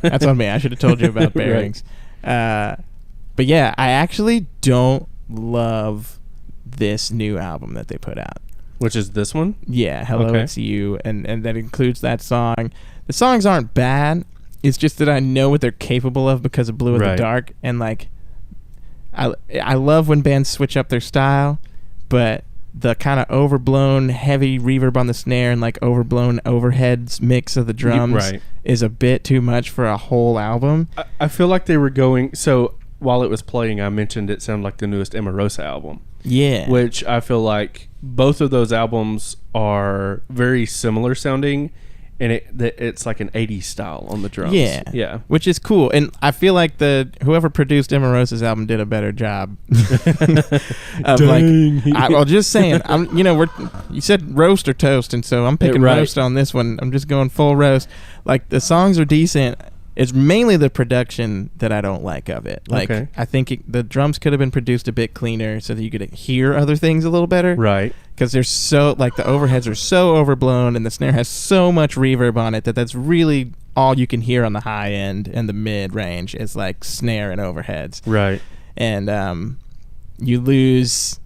[SPEAKER 2] That's on me. I should have told you about Bearings. Right. But yeah, I actually don't love this new album that they put out.
[SPEAKER 1] Which is this one?
[SPEAKER 2] Yeah, Hello,
[SPEAKER 1] okay.
[SPEAKER 2] It's You, and that includes that song. The songs aren't bad. It's just that I know what they're capable of because of Blue in the Dark, and like, I love when bands switch up their style, but the kind of overblown heavy reverb on the snare and like overblown overheads mix of the drums is a bit too much for a whole album.
[SPEAKER 1] I feel like they were going, so while it was playing, I mentioned it sounded like the newest Emarosa album.
[SPEAKER 2] Yeah.
[SPEAKER 1] Which I feel like both of those albums are very similar sounding, and it's like an 80s style on the drums. Yeah.
[SPEAKER 2] Which is cool, and I feel like whoever produced Emarosa's album did a better job. Well, just saying, you said roast or toast, and so I'm picking roast on this one. I'm just going full roast. Like, the songs are decent. It's mainly the production that I don't like of it. Like, okay. I think the drums could have been produced a bit cleaner so that you could hear other things a little better.
[SPEAKER 1] Right.
[SPEAKER 2] Because they're so, like, the overheads are so overblown and the snare has so much reverb on it that's really all you can hear on the high end and the mid range is, like, snare and overheads.
[SPEAKER 1] Right.
[SPEAKER 2] And you lose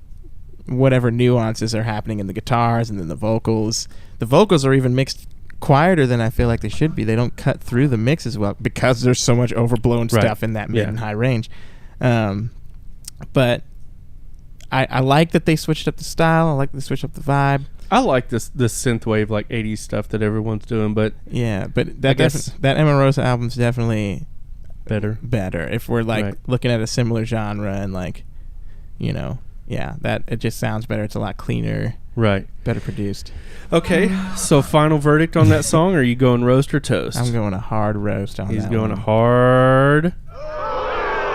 [SPEAKER 2] whatever nuances are happening in the guitars and then the vocals. The vocals are even mixed quieter than I feel like they should be. They don't cut through the mix as well because there's so much overblown stuff in that mid and high range. But I like that they switched up the style. I like that they switched up the vibe.
[SPEAKER 1] I like this synthwave, like 80s stuff that everyone's doing, but
[SPEAKER 2] yeah, but that Emarosa album's definitely
[SPEAKER 1] better.
[SPEAKER 2] If we're like looking at a similar genre and like, that it just sounds better. It's a lot cleaner.
[SPEAKER 1] Right.
[SPEAKER 2] Better produced.
[SPEAKER 1] Okay, so final verdict on that song, or are you going roast or toast?
[SPEAKER 2] I'm going a hard roast on that.
[SPEAKER 1] He's going a hard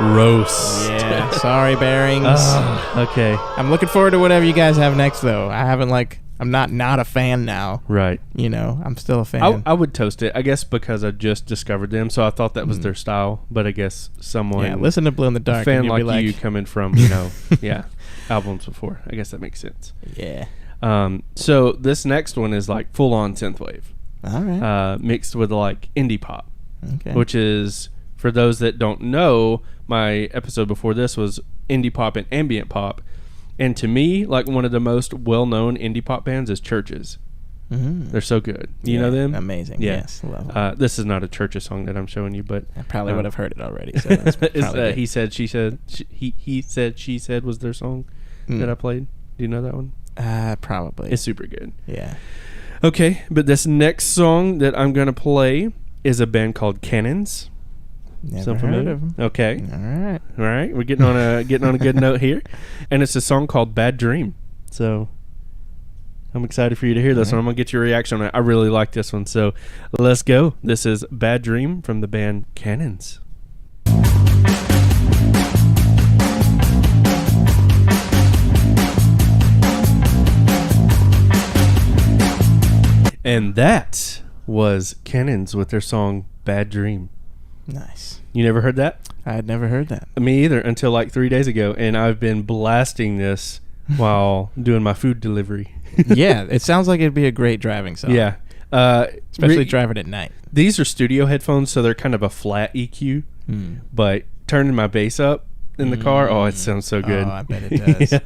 [SPEAKER 1] roast.
[SPEAKER 2] Yeah, sorry, Bearings.
[SPEAKER 1] Okay.
[SPEAKER 2] I'm looking forward to whatever you guys have next, though. I'm not a fan now.
[SPEAKER 1] Right.
[SPEAKER 2] I'm still a fan.
[SPEAKER 1] I would toast it, I guess, because I just discovered them, so I thought that was their style, but I guess someone...
[SPEAKER 2] Yeah, listen to Blue in the Dark.
[SPEAKER 1] A fan like you coming from, albums before. I guess that makes sense.
[SPEAKER 2] Yeah.
[SPEAKER 1] So this next one is like full-on synthwave.
[SPEAKER 2] All right.
[SPEAKER 1] Mixed with like indie pop.
[SPEAKER 2] Okay.
[SPEAKER 1] Which is, for those that don't know, my episode before this was indie pop and ambient pop. And to me, like, one of the most well-known indie pop bands is Churches. Mm-hmm. They're so good. You know them?
[SPEAKER 2] Amazing. Yeah. Yes. Love them.
[SPEAKER 1] This is not a Churches song that I'm showing you, but
[SPEAKER 2] I probably would have heard it already. So that's
[SPEAKER 1] He Said, She Said. He Said, She Said was their song that I played. Do you know that one?
[SPEAKER 2] Probably.
[SPEAKER 1] It's super good.
[SPEAKER 2] Yeah.
[SPEAKER 1] Okay, but this next song that I'm going to play is a band called Cannons.
[SPEAKER 2] Never heard of them.
[SPEAKER 1] Okay.
[SPEAKER 2] All
[SPEAKER 1] right. We're getting on a good note here, and it's a song called "Bad Dream." So I'm excited for you to hear this one. I'm gonna get your reaction on it. I really like this one, so let's go. This is "Bad Dream" from the band Cannons. And that was Cannons with their song "Bad Dream."
[SPEAKER 2] Nice.
[SPEAKER 1] You never heard that?
[SPEAKER 2] I had never heard that.
[SPEAKER 1] Me either, until like 3 days ago, and I've been blasting this while doing my food delivery.
[SPEAKER 2] Yeah, it sounds like it'd be a great driving song.
[SPEAKER 1] Yeah.
[SPEAKER 2] Especially driving at night.
[SPEAKER 1] These are studio headphones, so they're kind of a flat EQ, but turning my bass up in the car, it sounds so good.
[SPEAKER 2] Oh, I bet it does.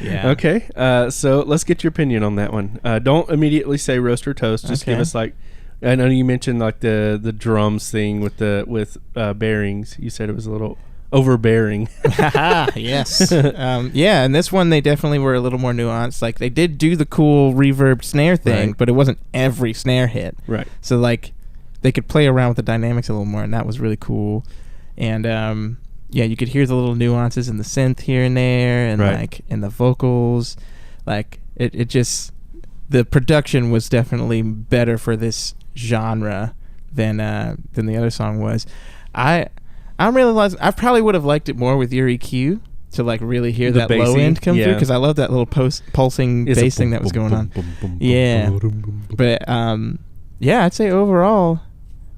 [SPEAKER 2] Yeah.
[SPEAKER 1] Okay, so let's get your opinion on that one. Don't immediately say roast or toast. Just give us like... I know you mentioned like the drums thing with bearings. You said it was a little overbearing.
[SPEAKER 2] Yes. Yeah, and this one they definitely were a little more nuanced. Like, they did do the cool reverb snare thing, but it wasn't every snare hit.
[SPEAKER 1] Right.
[SPEAKER 2] So like they could play around with the dynamics a little more, and that was really cool. And you could hear the little nuances in the synth here and there, and like in the vocals. Like it just, the production was definitely better for this genre than the other song was. I realizing I probably would have liked it more with your EQ to like really hear that low end come through, because I love that little pulsing bass thing that was going on. Yeah, but I'd say overall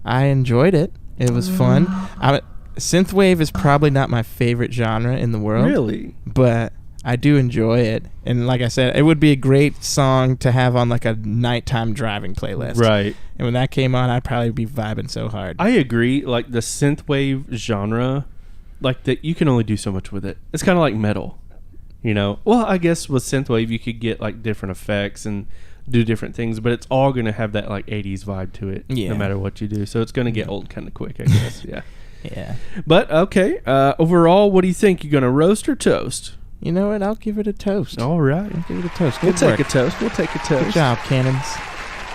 [SPEAKER 2] I enjoyed it. It was fun. Synthwave is probably not my favorite genre in the world.
[SPEAKER 1] Really?
[SPEAKER 2] But I do enjoy it. And like I said, it would be a great song to have on like a nighttime driving playlist.
[SPEAKER 1] Right.
[SPEAKER 2] And when that came on, I'd probably be vibing so hard.
[SPEAKER 1] I agree. Like the synthwave genre, like that, you can only do so much with it. It's kind of like metal, Well, I guess with synthwave, you could get like different effects and do different things, but it's all going to have that like 80s vibe to it, no matter what you do. So it's going to get old kind of quick, I guess. Yeah.
[SPEAKER 2] Yeah.
[SPEAKER 1] But okay. Overall, what do you think? You going to roast or toast?
[SPEAKER 2] You know what? I'll give it a toast.
[SPEAKER 1] All right.
[SPEAKER 2] I'll give it a toast.
[SPEAKER 1] We'll take a toast.
[SPEAKER 2] Good job, Cannons.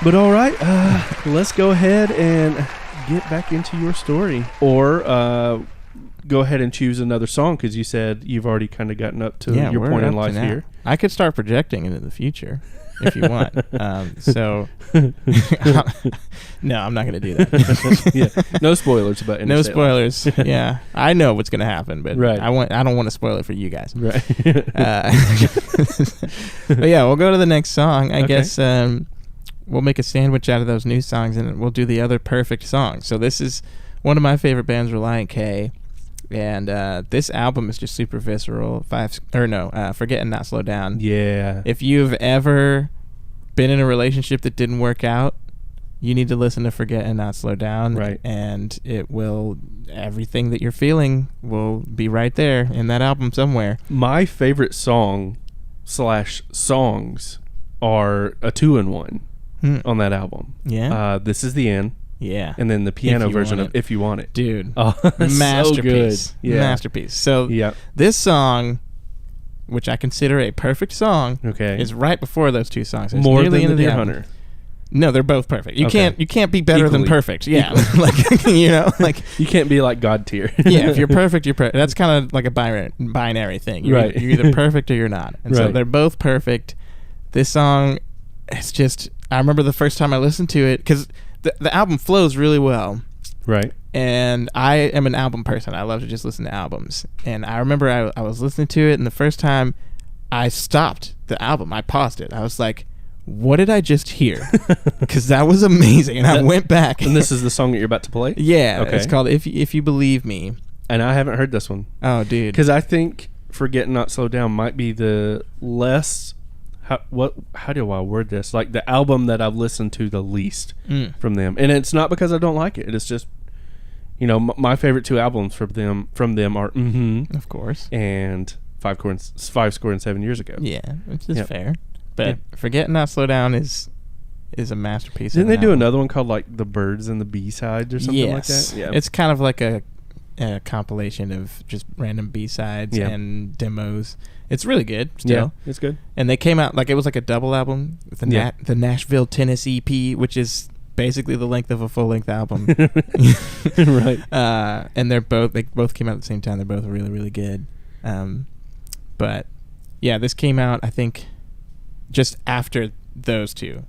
[SPEAKER 1] But all right, let's go ahead and get back into your story. Or go ahead and choose another song because you said you've already kind of gotten up to your
[SPEAKER 2] we're
[SPEAKER 1] point in
[SPEAKER 2] up to
[SPEAKER 1] life
[SPEAKER 2] now.
[SPEAKER 1] here.
[SPEAKER 2] I could start projecting into the future if you want. No, I'm not going to do that.
[SPEAKER 1] Yeah, no spoilers about
[SPEAKER 2] No
[SPEAKER 1] Interstate
[SPEAKER 2] spoilers. Yeah, I know what's going to happen, but
[SPEAKER 1] Right.
[SPEAKER 2] I don't want to spoil it for you guys.
[SPEAKER 1] Right.
[SPEAKER 2] But yeah, we'll go to the next song. I
[SPEAKER 1] Okay.
[SPEAKER 2] guess we'll make a sandwich out of those new songs, and we'll do the other perfect song. So this is one of my favorite bands, Relient K, and this album is just super visceral. Forget and Not Slow Down.
[SPEAKER 1] Yeah.
[SPEAKER 2] If you've ever been in a relationship that didn't work out, you need to listen to Forget and Not Slow Down.
[SPEAKER 1] Right.
[SPEAKER 2] And everything that you're feeling will be right there in that album somewhere.
[SPEAKER 1] My favorite song / songs are a 2-in-1 on that album.
[SPEAKER 2] Yeah.
[SPEAKER 1] This Is the End,
[SPEAKER 2] Yeah.
[SPEAKER 1] and then the piano
[SPEAKER 2] If You
[SPEAKER 1] version
[SPEAKER 2] Want
[SPEAKER 1] of
[SPEAKER 2] It.
[SPEAKER 1] If You Want It.
[SPEAKER 2] Dude.
[SPEAKER 1] Oh,
[SPEAKER 2] Masterpiece.
[SPEAKER 1] So good. Yeah.
[SPEAKER 2] Masterpiece. So
[SPEAKER 1] Yeah.
[SPEAKER 2] this song, which I consider a perfect song,
[SPEAKER 1] Okay.
[SPEAKER 2] is right before those two songs. It's
[SPEAKER 1] More
[SPEAKER 2] nearly
[SPEAKER 1] than the
[SPEAKER 2] into
[SPEAKER 1] Deer
[SPEAKER 2] album.
[SPEAKER 1] Hunter.
[SPEAKER 2] No, they're both perfect. You
[SPEAKER 1] Okay.
[SPEAKER 2] can't be better than
[SPEAKER 1] Equally.
[SPEAKER 2] perfect. Yeah. like
[SPEAKER 1] You can't be like God tier.
[SPEAKER 2] yeah, if you're perfect, you're perfect. That's kind of like a binary thing.
[SPEAKER 1] Right.
[SPEAKER 2] You're either perfect or you're not. And so
[SPEAKER 1] Right.
[SPEAKER 2] they're both perfect. This song, it's just, I remember the first time I listened to it, because the album flows really well.
[SPEAKER 1] Right.
[SPEAKER 2] And I am an album person. I love to just listen to albums. And I remember I was listening to it, and the first time I stopped the album, I paused it. I was like, what did I just hear? Because that was amazing. And I went back.
[SPEAKER 1] And this is the song that you're about to play?
[SPEAKER 2] Yeah.
[SPEAKER 1] Okay.
[SPEAKER 2] It's called If You Believe Me.
[SPEAKER 1] And I haven't heard this one.
[SPEAKER 2] Oh, dude.
[SPEAKER 1] Because I think Forget and Not Slow Down might be the less... How do I word this? Like the album that I've listened to the least from them. And it's not because I don't like it. It's just, my favorite two albums from them are
[SPEAKER 2] Of course.
[SPEAKER 1] and Five Score and 7 Years Ago.
[SPEAKER 2] Yeah, which is
[SPEAKER 1] Yep.
[SPEAKER 2] fair. But
[SPEAKER 1] Yeah.
[SPEAKER 2] Forget and Not Slow Down is a masterpiece.
[SPEAKER 1] Didn't
[SPEAKER 2] of
[SPEAKER 1] they
[SPEAKER 2] an
[SPEAKER 1] do
[SPEAKER 2] album.
[SPEAKER 1] another one called like The Birds and the B-Sides or something like that? Yeah.
[SPEAKER 2] It's kind of like a compilation of just random B-sides
[SPEAKER 1] Yeah.
[SPEAKER 2] and demos. It's really good still.
[SPEAKER 1] Yeah, it's good.
[SPEAKER 2] And they came out, like, it was like a double album with the Nashville, Tennessee EP, which is basically the length of a full-length album.
[SPEAKER 1] Right.
[SPEAKER 2] And they both came out at the same time. They're both really, really good. But yeah, this came out, I think, just after those two.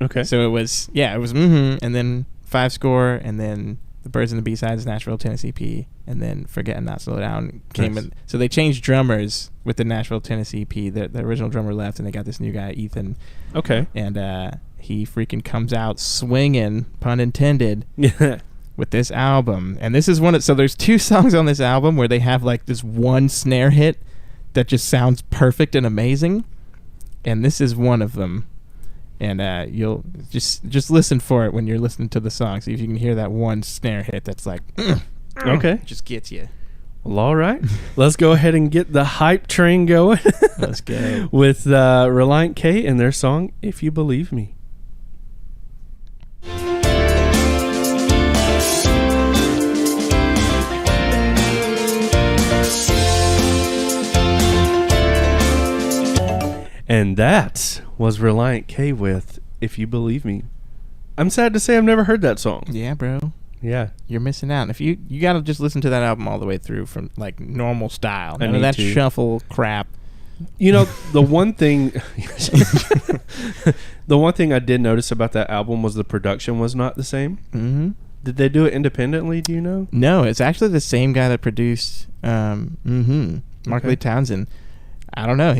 [SPEAKER 1] Okay.
[SPEAKER 2] So it was and then Five Score, and then The Birds and the B-Sides, Nashville, Tennessee EP, and then Forget and Not Slow Down came
[SPEAKER 1] Nice.
[SPEAKER 2] in. So they changed drummers with the Nashville, Tennessee EP. The original drummer left, and they got this new guy, Ethan.
[SPEAKER 1] Okay.
[SPEAKER 2] And he freaking comes out swinging, pun intended,
[SPEAKER 1] Yeah.
[SPEAKER 2] with this album. And this is so there's two songs on this album where they have like this one snare hit that just sounds perfect and amazing. And this is one of them. And you'll just listen for it when you're listening to the song. See if you can hear that one snare hit that's like,
[SPEAKER 1] Okay.
[SPEAKER 2] just gets you.
[SPEAKER 1] Well, all right. Let's go ahead and get the hype train going.
[SPEAKER 2] Let's go.
[SPEAKER 1] With Relient K and their song, If You Believe Me. And that was Relient K with If You Believe Me. I'm sad to say I've never heard that song.
[SPEAKER 2] Yeah, bro.
[SPEAKER 1] Yeah.
[SPEAKER 2] You're missing out. If you got to just listen to that album all the way through from like normal style.
[SPEAKER 1] I
[SPEAKER 2] None of
[SPEAKER 1] need
[SPEAKER 2] that
[SPEAKER 1] to.
[SPEAKER 2] shuffle crap.
[SPEAKER 1] The one thing I did notice about that album was the production was not the same.
[SPEAKER 2] Mm-hmm.
[SPEAKER 1] Did they do it independently, do you know?
[SPEAKER 2] No, it's actually the same guy that produced Mark Lee Townsend. I don't know.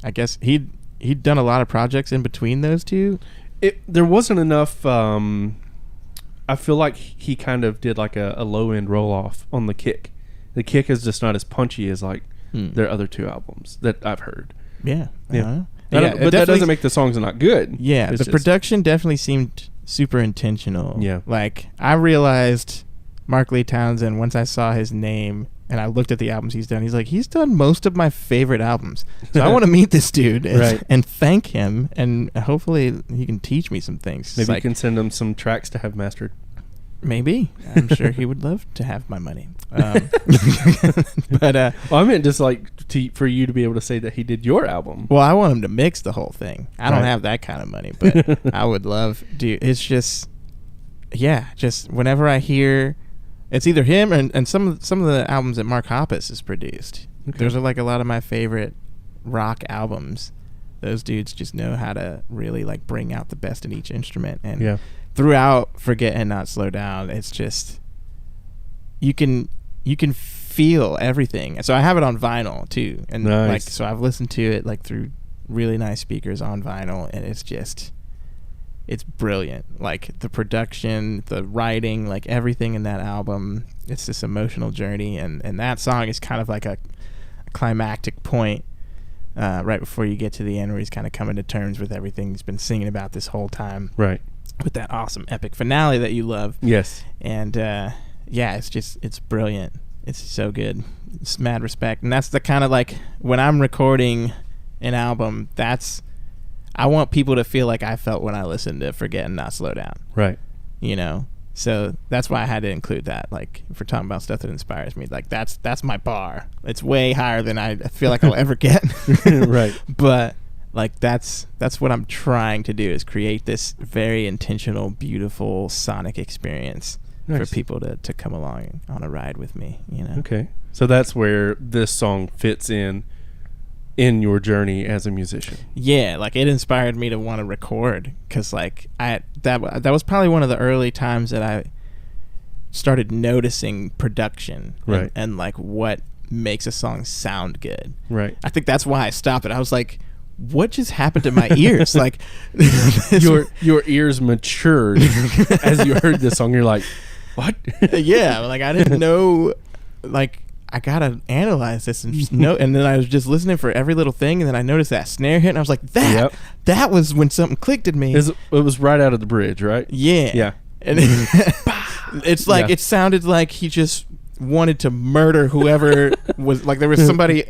[SPEAKER 2] I guess he'd done a lot of projects in between those two.
[SPEAKER 1] There wasn't enough. I feel like he kind of did like a low end roll off on the kick. The kick is just not as punchy as like their other two albums that I've heard.
[SPEAKER 2] Yeah.
[SPEAKER 1] Yeah.
[SPEAKER 2] Yeah,
[SPEAKER 1] But that doesn't make the songs not good.
[SPEAKER 2] Yeah,
[SPEAKER 1] It's
[SPEAKER 2] the
[SPEAKER 1] just-
[SPEAKER 2] production definitely seemed super intentional.
[SPEAKER 1] Yeah.
[SPEAKER 2] Like, I realized Mark Lee Townsend once I saw his name and I looked at the albums he's done. He's done most of my favorite albums. So I want to meet this dude and thank him, and hopefully he can teach me some things.
[SPEAKER 1] Maybe you can send him some tracks to have mastered.
[SPEAKER 2] Maybe. I'm sure he would love to have my money. But
[SPEAKER 1] I meant just like for you to be able to say that he did your album.
[SPEAKER 2] well, I want him to mix the whole thing. I don't
[SPEAKER 1] Right.
[SPEAKER 2] have that kind of money, but I would love. Dude, it's just whenever I hear It's either him and some of the albums that Mark Hoppus has produced.
[SPEAKER 1] Okay.
[SPEAKER 2] Those are like a lot of my favorite rock albums. Those dudes just know how to really like bring out the best in each instrument. And throughout Forget and Not Slow Down, it's just you can feel everything. So I have it on vinyl too, and
[SPEAKER 1] nice.
[SPEAKER 2] like so I've listened to it like through really nice speakers on vinyl, and it's brilliant. Like the production, the writing, like everything in that album, it's this emotional journey, and that song is kind of like a climactic point right before you get to the end, where he's kind of coming to terms with everything he's been singing about this whole time,
[SPEAKER 1] right,
[SPEAKER 2] with that awesome epic finale that you love.
[SPEAKER 1] Yes. And
[SPEAKER 2] it's brilliant. It's so good. It's mad respect. And that's the kind of like, when I'm recording an album, I want people to feel like I felt when I listened to Forget and Not Slow Down.
[SPEAKER 1] Right.
[SPEAKER 2] You know? So that's why I had to include that. Like, if we're talking about stuff that inspires me, like that's my bar. It's way higher than I feel like I'll ever get.
[SPEAKER 1] Right.
[SPEAKER 2] But like that's what I'm trying to do, is create this very intentional, beautiful sonic experience. Nice. For people to come along on a ride with me, you know. Okay.
[SPEAKER 1] So that's where this song fits in your journey as a musician.
[SPEAKER 2] Yeah, like it inspired me to want to record, because like that was probably one of the early times that I started noticing production,
[SPEAKER 1] right,
[SPEAKER 2] and like what makes a song sound good.
[SPEAKER 1] Right.
[SPEAKER 2] I think that's why I stopped it. I was like, what just happened to my ears? Like
[SPEAKER 1] your ears matured as you heard this song. You're like, what?
[SPEAKER 2] Yeah, like I didn't know, like I gotta analyze this and just know. And then I was just listening for every little thing, and then I noticed that snare hit, and I was like, that was when something clicked in me.
[SPEAKER 1] It was right out of the bridge, right?
[SPEAKER 2] Yeah.
[SPEAKER 1] Yeah.
[SPEAKER 2] And it's like, it sounded like he just wanted to murder whoever was, like there was somebody.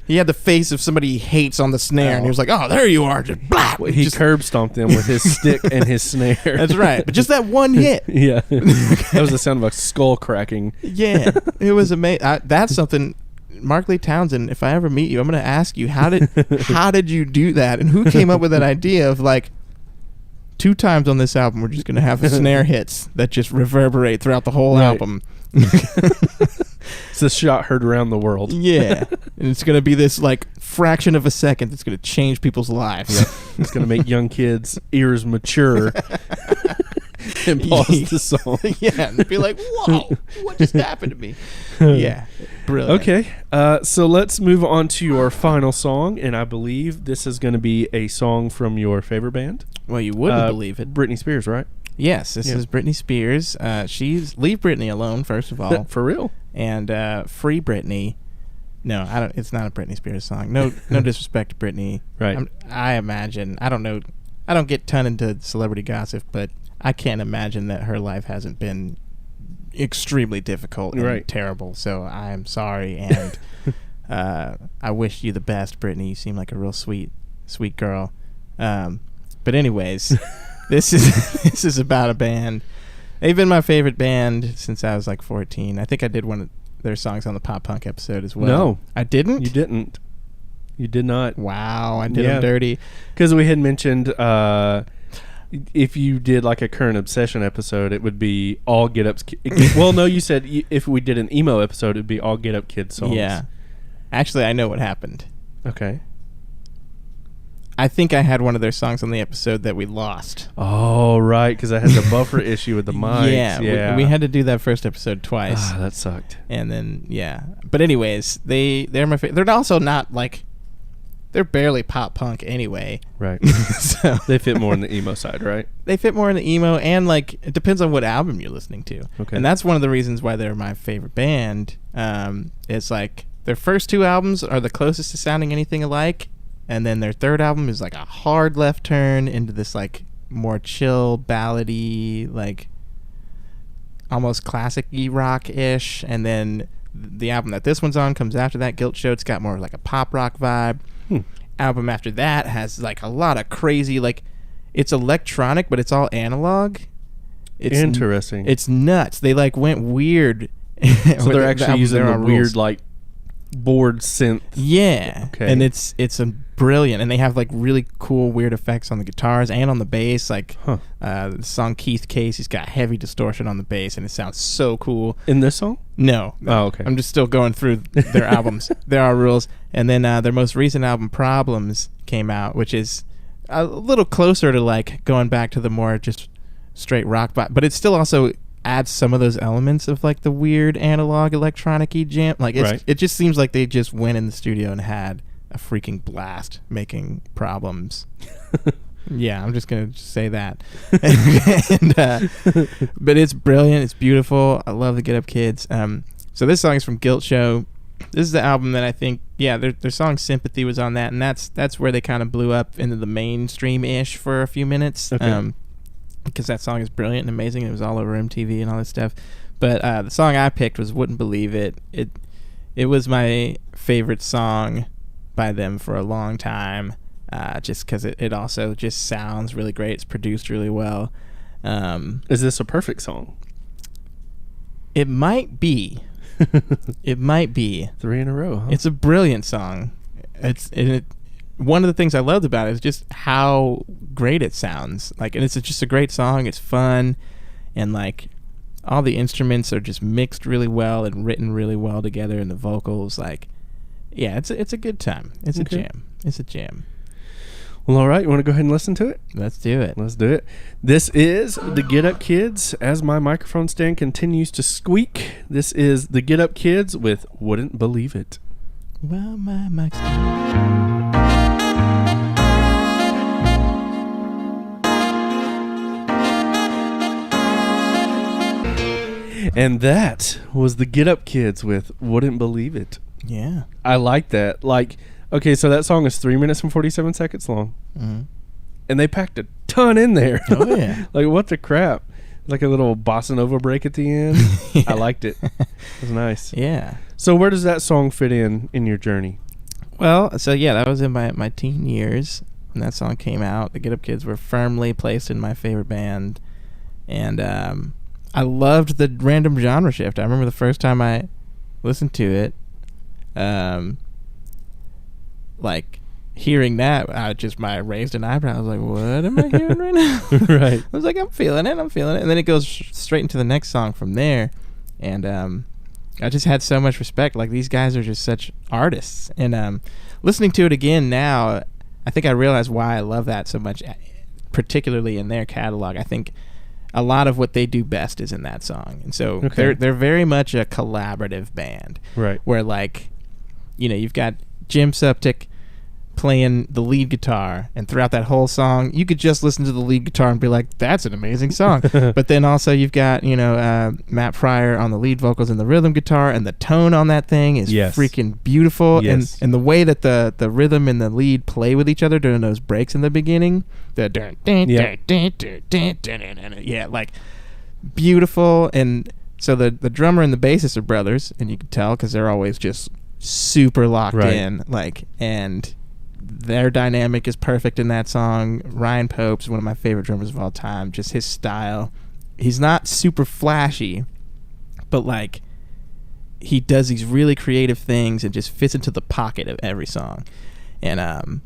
[SPEAKER 2] He had the face of somebody he hates on the snare, and he was like, "Oh, there you are!" Just blah.
[SPEAKER 1] Well, he curb stomped them with his stick and his snare.
[SPEAKER 2] That's right, but just that one hit.
[SPEAKER 1] Yeah, that was the sound of a skull cracking.
[SPEAKER 2] Yeah, it was amazing. That's something, Mark Lee Townsend. If I ever meet you, I'm going to ask you how did you do that, and who came up with that idea of like 2 times on this album we're just going to have snare hits that just reverberate throughout the whole album.
[SPEAKER 1] It's a shot heard around the world.
[SPEAKER 2] Yeah. And it's going to be this like fraction of a second that's going to change people's lives.
[SPEAKER 1] Yep. It's going to make young kids' ears mature and pause the song.
[SPEAKER 2] Yeah. And be like, whoa, what just happened to me? Yeah. Brilliant.
[SPEAKER 1] Okay. So let's move on to your final song. And I believe this is going to be a song from your favorite band.
[SPEAKER 2] Well, you wouldn't believe it.
[SPEAKER 1] Britney Spears, right?
[SPEAKER 2] Yes, this is Britney Spears. Leave Britney alone, first of all.
[SPEAKER 1] For real.
[SPEAKER 2] And Free Britney. No, I don't. It's not a Britney Spears song. No disrespect to Britney.
[SPEAKER 1] Right.
[SPEAKER 2] I imagine. I don't know. I don't get ton into celebrity gossip, but I can't imagine that her life hasn't been extremely difficult and terrible. So I'm sorry, and I wish you the best, Britney. You seem like a real sweet girl. But anyways. This is about a band. They've been my favorite band since I was like 14. I think I did one of their songs on the Pop Punk episode as well.
[SPEAKER 1] No.
[SPEAKER 2] I didn't?
[SPEAKER 1] You didn't. You did not.
[SPEAKER 2] Wow, I did them dirty.
[SPEAKER 1] Because we had mentioned if you did like a Current Obsession episode, it would be all Get Up's... Well, no, you said if we did an emo episode, it would be all Get Up Kids songs.
[SPEAKER 2] Yeah. Actually, I know what happened.
[SPEAKER 1] Okay.
[SPEAKER 2] I think I had one of their songs on the episode that we lost.
[SPEAKER 1] Oh, right, because I had the buffer issue with the mics.
[SPEAKER 2] Yeah. We had to do that first episode twice.
[SPEAKER 1] Ah, that sucked.
[SPEAKER 2] And then, But anyways, they're my favorite. They're also not, like... They're barely pop punk anyway.
[SPEAKER 1] Right. So they fit more in the emo side, right?
[SPEAKER 2] They fit more in the emo, and, like, it depends on what album you're listening to.
[SPEAKER 1] Okay.
[SPEAKER 2] And that's one of the reasons why they're my favorite band. It's, like, their first 2 albums are the closest to sounding anything alike. And then their 3rd album is like a hard left turn into this like more chill, ballady, like almost classic-y rock-ish. And then the album that this one's on comes after that, Guilt Show. It's got more like a pop rock vibe. Album after that has like a lot of crazy, like it's electronic, but it's all analog. It's
[SPEAKER 1] interesting.
[SPEAKER 2] It's nuts. They like went weird.
[SPEAKER 1] So they're actually using the weird like board synth.
[SPEAKER 2] Yeah.
[SPEAKER 1] Okay.
[SPEAKER 2] And it's a brilliant, and they have like really cool weird effects on the guitars and on the bass. Like the song Keith Case, he's got heavy distortion on the bass, and it sounds so cool.
[SPEAKER 1] In this song?
[SPEAKER 2] No.
[SPEAKER 1] Oh, okay.
[SPEAKER 2] I'm just still going through their albums. There Are Rules. And then their most recent album, Problems, came out, which is a little closer to like going back to the more just straight rock, but it still also adds some of those elements of like the weird analog electronic-y jam. Like it just seems like they just went in the studio and had a freaking blast making Problems. Yeah, I'm just gonna say that. But it's brilliant. It's beautiful. I love the Get Up Kids. So this song is from Guilt Show. This is the album that I think, their song Sympathy was on that, and that's where they kind of blew up into the mainstream-ish for a few minutes.
[SPEAKER 1] Okay.
[SPEAKER 2] Because that song is brilliant and amazing. It was all over MTV and all this stuff. But the song I picked was Wouldn't Believe It. It was my favorite song by them for a long time, just because it also just sounds really great. It's produced really well.
[SPEAKER 1] Is this a perfect song?
[SPEAKER 2] It might be. It might be.
[SPEAKER 1] 3 in a row, huh?
[SPEAKER 2] It's a brilliant song. One of the things I loved about it is just how great it sounds. Like, and it's just a great song. It's fun, and like all the instruments are just mixed really well and written really well together, and the vocals, like, yeah, it's a good time. It's
[SPEAKER 1] Okay.
[SPEAKER 2] a jam. It's a jam.
[SPEAKER 1] Well, all right. You want to go ahead and listen to it?
[SPEAKER 2] Let's do it.
[SPEAKER 1] Let's do it. This is the Get Up Kids. As my microphone stand continues to squeak, this is the Get Up Kids with Wouldn't Believe It.
[SPEAKER 2] Well, my mic's
[SPEAKER 1] And that was the Get Up Kids with Wouldn't Believe It.
[SPEAKER 2] yeah.
[SPEAKER 1] I like that. Like, okay, so that song is 3 minutes and 47 seconds long.
[SPEAKER 2] Mm-hmm.
[SPEAKER 1] And they packed a ton in there.
[SPEAKER 2] Oh yeah.
[SPEAKER 1] Like, what the crap? Like a little bossa nova break at the end.
[SPEAKER 2] Yeah.
[SPEAKER 1] I liked it. It was nice.
[SPEAKER 2] Yeah.
[SPEAKER 1] So where does that song fit in your journey?
[SPEAKER 2] Well, so yeah, that was in my teen years when that song came out. The Get Up Kids were firmly placed in my favorite band, and I loved the random genre shift. I remember the first time I listened to it, like hearing that, I just raised an eyebrow. I was like, "What am I hearing right now?"
[SPEAKER 1] Right.
[SPEAKER 2] I was like, "I'm feeling it, and then it goes straight into the next song from there, and I just had so much respect. Like, these guys are just such artists. And listening to it again now, I think I realize why I love that so much, particularly in their catalog. I think a lot of what they do best is in that song. And so
[SPEAKER 1] Okay.
[SPEAKER 2] they're very much a collaborative band.
[SPEAKER 1] Right.
[SPEAKER 2] Where, like, you've got Jim Suptic playing the lead guitar, and throughout that whole song you could just listen to the lead guitar and be like, that's an amazing song. But then also you've got Matt Pryor on the lead vocals and the rhythm guitar, and the tone on that thing is freaking beautiful.
[SPEAKER 1] Yes.
[SPEAKER 2] And the way that the rhythm and the lead play with each other during those breaks in the beginning, like, beautiful. And so the drummer and the bassist are brothers, and you can tell because they're always just super locked in, like, and their dynamic is perfect in that song. Ryan Pope's one of my favorite drummers of all time. Just his style. He's not super flashy, but like, he does these really creative things and just fits into the pocket of every song. And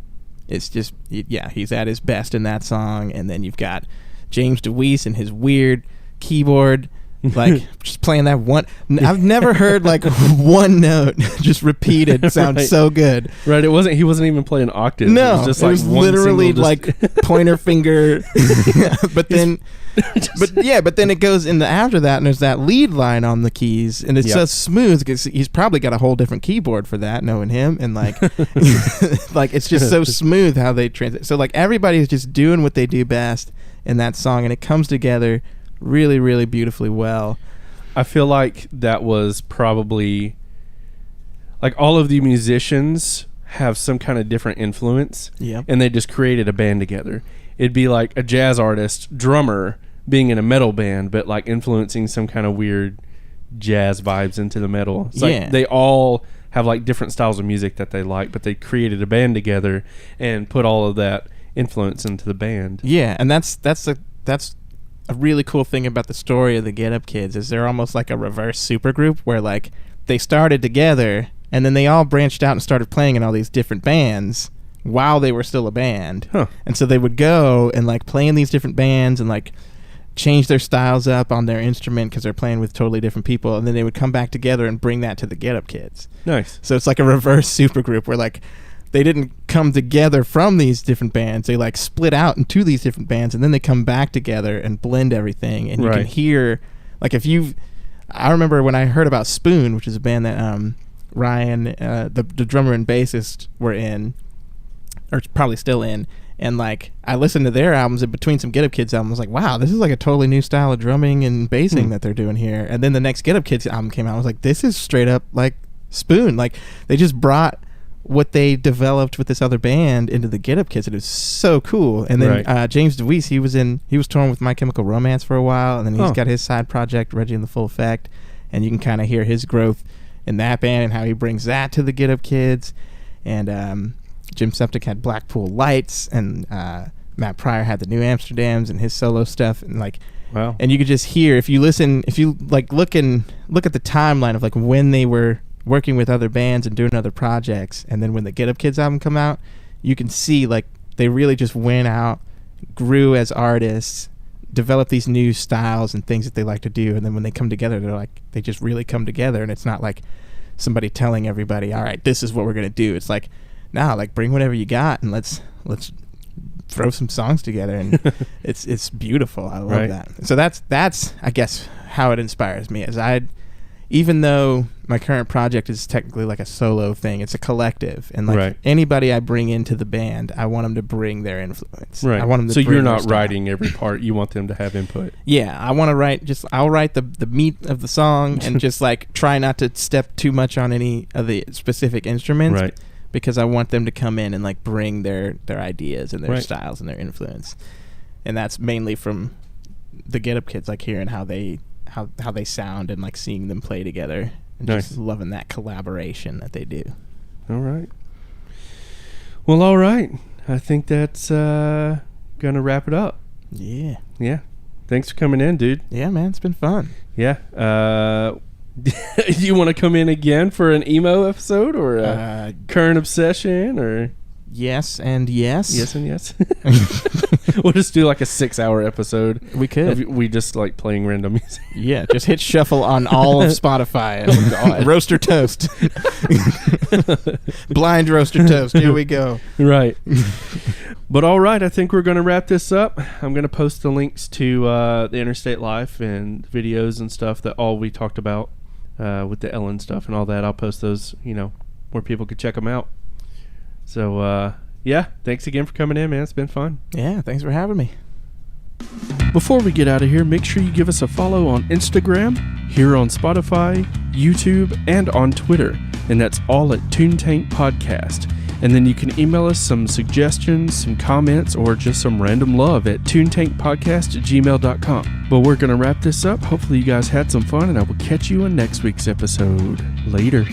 [SPEAKER 2] it's just, he's at his best in that song. And then you've got James DeWeese and his weird keyboard, like, just playing that one. I've never heard like one note just repeated sound so good.
[SPEAKER 1] Right. He wasn't even playing octaves.
[SPEAKER 2] No,
[SPEAKER 1] it was just
[SPEAKER 2] it
[SPEAKER 1] like
[SPEAKER 2] was
[SPEAKER 1] one
[SPEAKER 2] literally
[SPEAKER 1] single
[SPEAKER 2] like pointer finger. But then it goes into after that, and there's that lead line on the keys, and it's so smooth because he's probably got a whole different keyboard for that, knowing him, and like, like, it's just so smooth how they transit. So like, everybody's just doing what they do best in that song, and it comes together really, really beautifully well.
[SPEAKER 1] I feel like that was probably, like, all of the musicians have some kind of different influence, and they just created a band together. It'd be like a jazz artist drummer being in a metal band, but like influencing some kind of weird jazz vibes into the metal. It's like they all have like different styles of music that they like, but they created a band together and put all of that influence into the band.
[SPEAKER 2] Yeah, and that's a really cool thing about the story of the Get Up Kids is they're almost like a reverse supergroup where, like, they started together, And then they all branched out and started playing in all these different bands while they were still a band.
[SPEAKER 1] Huh.
[SPEAKER 2] And so they would go and like play in these different bands and like change their styles up on their instrument because they're playing with totally different people, and then they would come back together and bring that to the Get Up Kids.
[SPEAKER 1] Nice.
[SPEAKER 2] So it's like a reverse supergroup where like they didn't come together from these different bands. They like split out into these different bands, and then they come back together and blend everything. And you can hear, like, I remember when I heard about Spoon, which is a band that Ryan, the drummer and bassist, were in, or probably still in. And like I listened to their albums in between some Get Up Kids albums, I was like, wow, this is like a totally new style of drumming and bassing that they're doing here. And then the next Get Up Kids album came out, I was like, this is straight up like Spoon. Like they just brought what they developed with this other band into the Get Up Kids, and it was so cool. And then James DeWeese, he was touring with My Chemical Romance for a while, and then he's got his side project Reggie in the Full Effect, and you can kind of hear his growth in that band and how he brings that to the Get Up Kids. And Jim Septic had Blackpool Lights, and Matt Pryor had the New Amsterdams and his solo stuff, and like,
[SPEAKER 1] wow.
[SPEAKER 2] And you could just hear if you like look at the timeline of like when they were working with other bands and doing other projects, and then when the Get Up Kids album come out, you can see like they really just went out, grew as artists, developed these new styles and things that they like to do, and then when they come together, they're like, they just really come together, and it's not like somebody telling everybody, all right, this is what we're gonna do. It's like, nah, like bring whatever you got and let's throw some songs together, and it's beautiful. I love that. So that's I guess how it inspires me. As even though my current project is technically like a solo thing, it's a collective, and like anybody I bring into the band, I want them to bring their influence. Right. I want them to.
[SPEAKER 1] So you're not writing every part; you want them to have input.
[SPEAKER 2] Yeah, I want to write. I'll write the meat of the song, and just like try not to step too much on any of the specific instruments. Right. Because I want them to come in and like bring their ideas and their styles and their influence, and that's mainly from the Get Up Kids, like hearing how they sound and like seeing them play together, and just loving that collaboration that they do.
[SPEAKER 1] All right. Well, all right. I think that's gonna wrap it up.
[SPEAKER 2] Yeah.
[SPEAKER 1] Yeah. Thanks for coming in, dude.
[SPEAKER 2] Yeah, man. It's been fun.
[SPEAKER 1] Yeah. Do you want to come in again for an emo episode, or a current obsession, or
[SPEAKER 2] yes and yes?
[SPEAKER 1] Yes and yes. We'll just do like a 6-hour episode.
[SPEAKER 2] We could.
[SPEAKER 1] We just like playing random music.
[SPEAKER 2] Yeah, just hit shuffle on all of Spotify. Oh God. Roaster toast. Blind roaster toast. Here we go.
[SPEAKER 1] Right. But all right, I think we're going to wrap this up. I'm going to post the links to the Interstate Life and videos and stuff that all we talked about with the Ellen stuff and all that. I'll post those, where people could check them out. So, yeah, thanks again for coming in, man. It's been fun.
[SPEAKER 2] Yeah, thanks for having me.
[SPEAKER 1] Before we get out of here, make sure you give us a follow on Instagram, here on Spotify, YouTube, and on Twitter. And that's all at Toontank Podcast. And then you can email us some suggestions, some comments, or just some random love at toontankpodcast@gmail.com. But we're going to wrap this up. Hopefully you guys had some fun, and I will catch you in next week's episode. Later.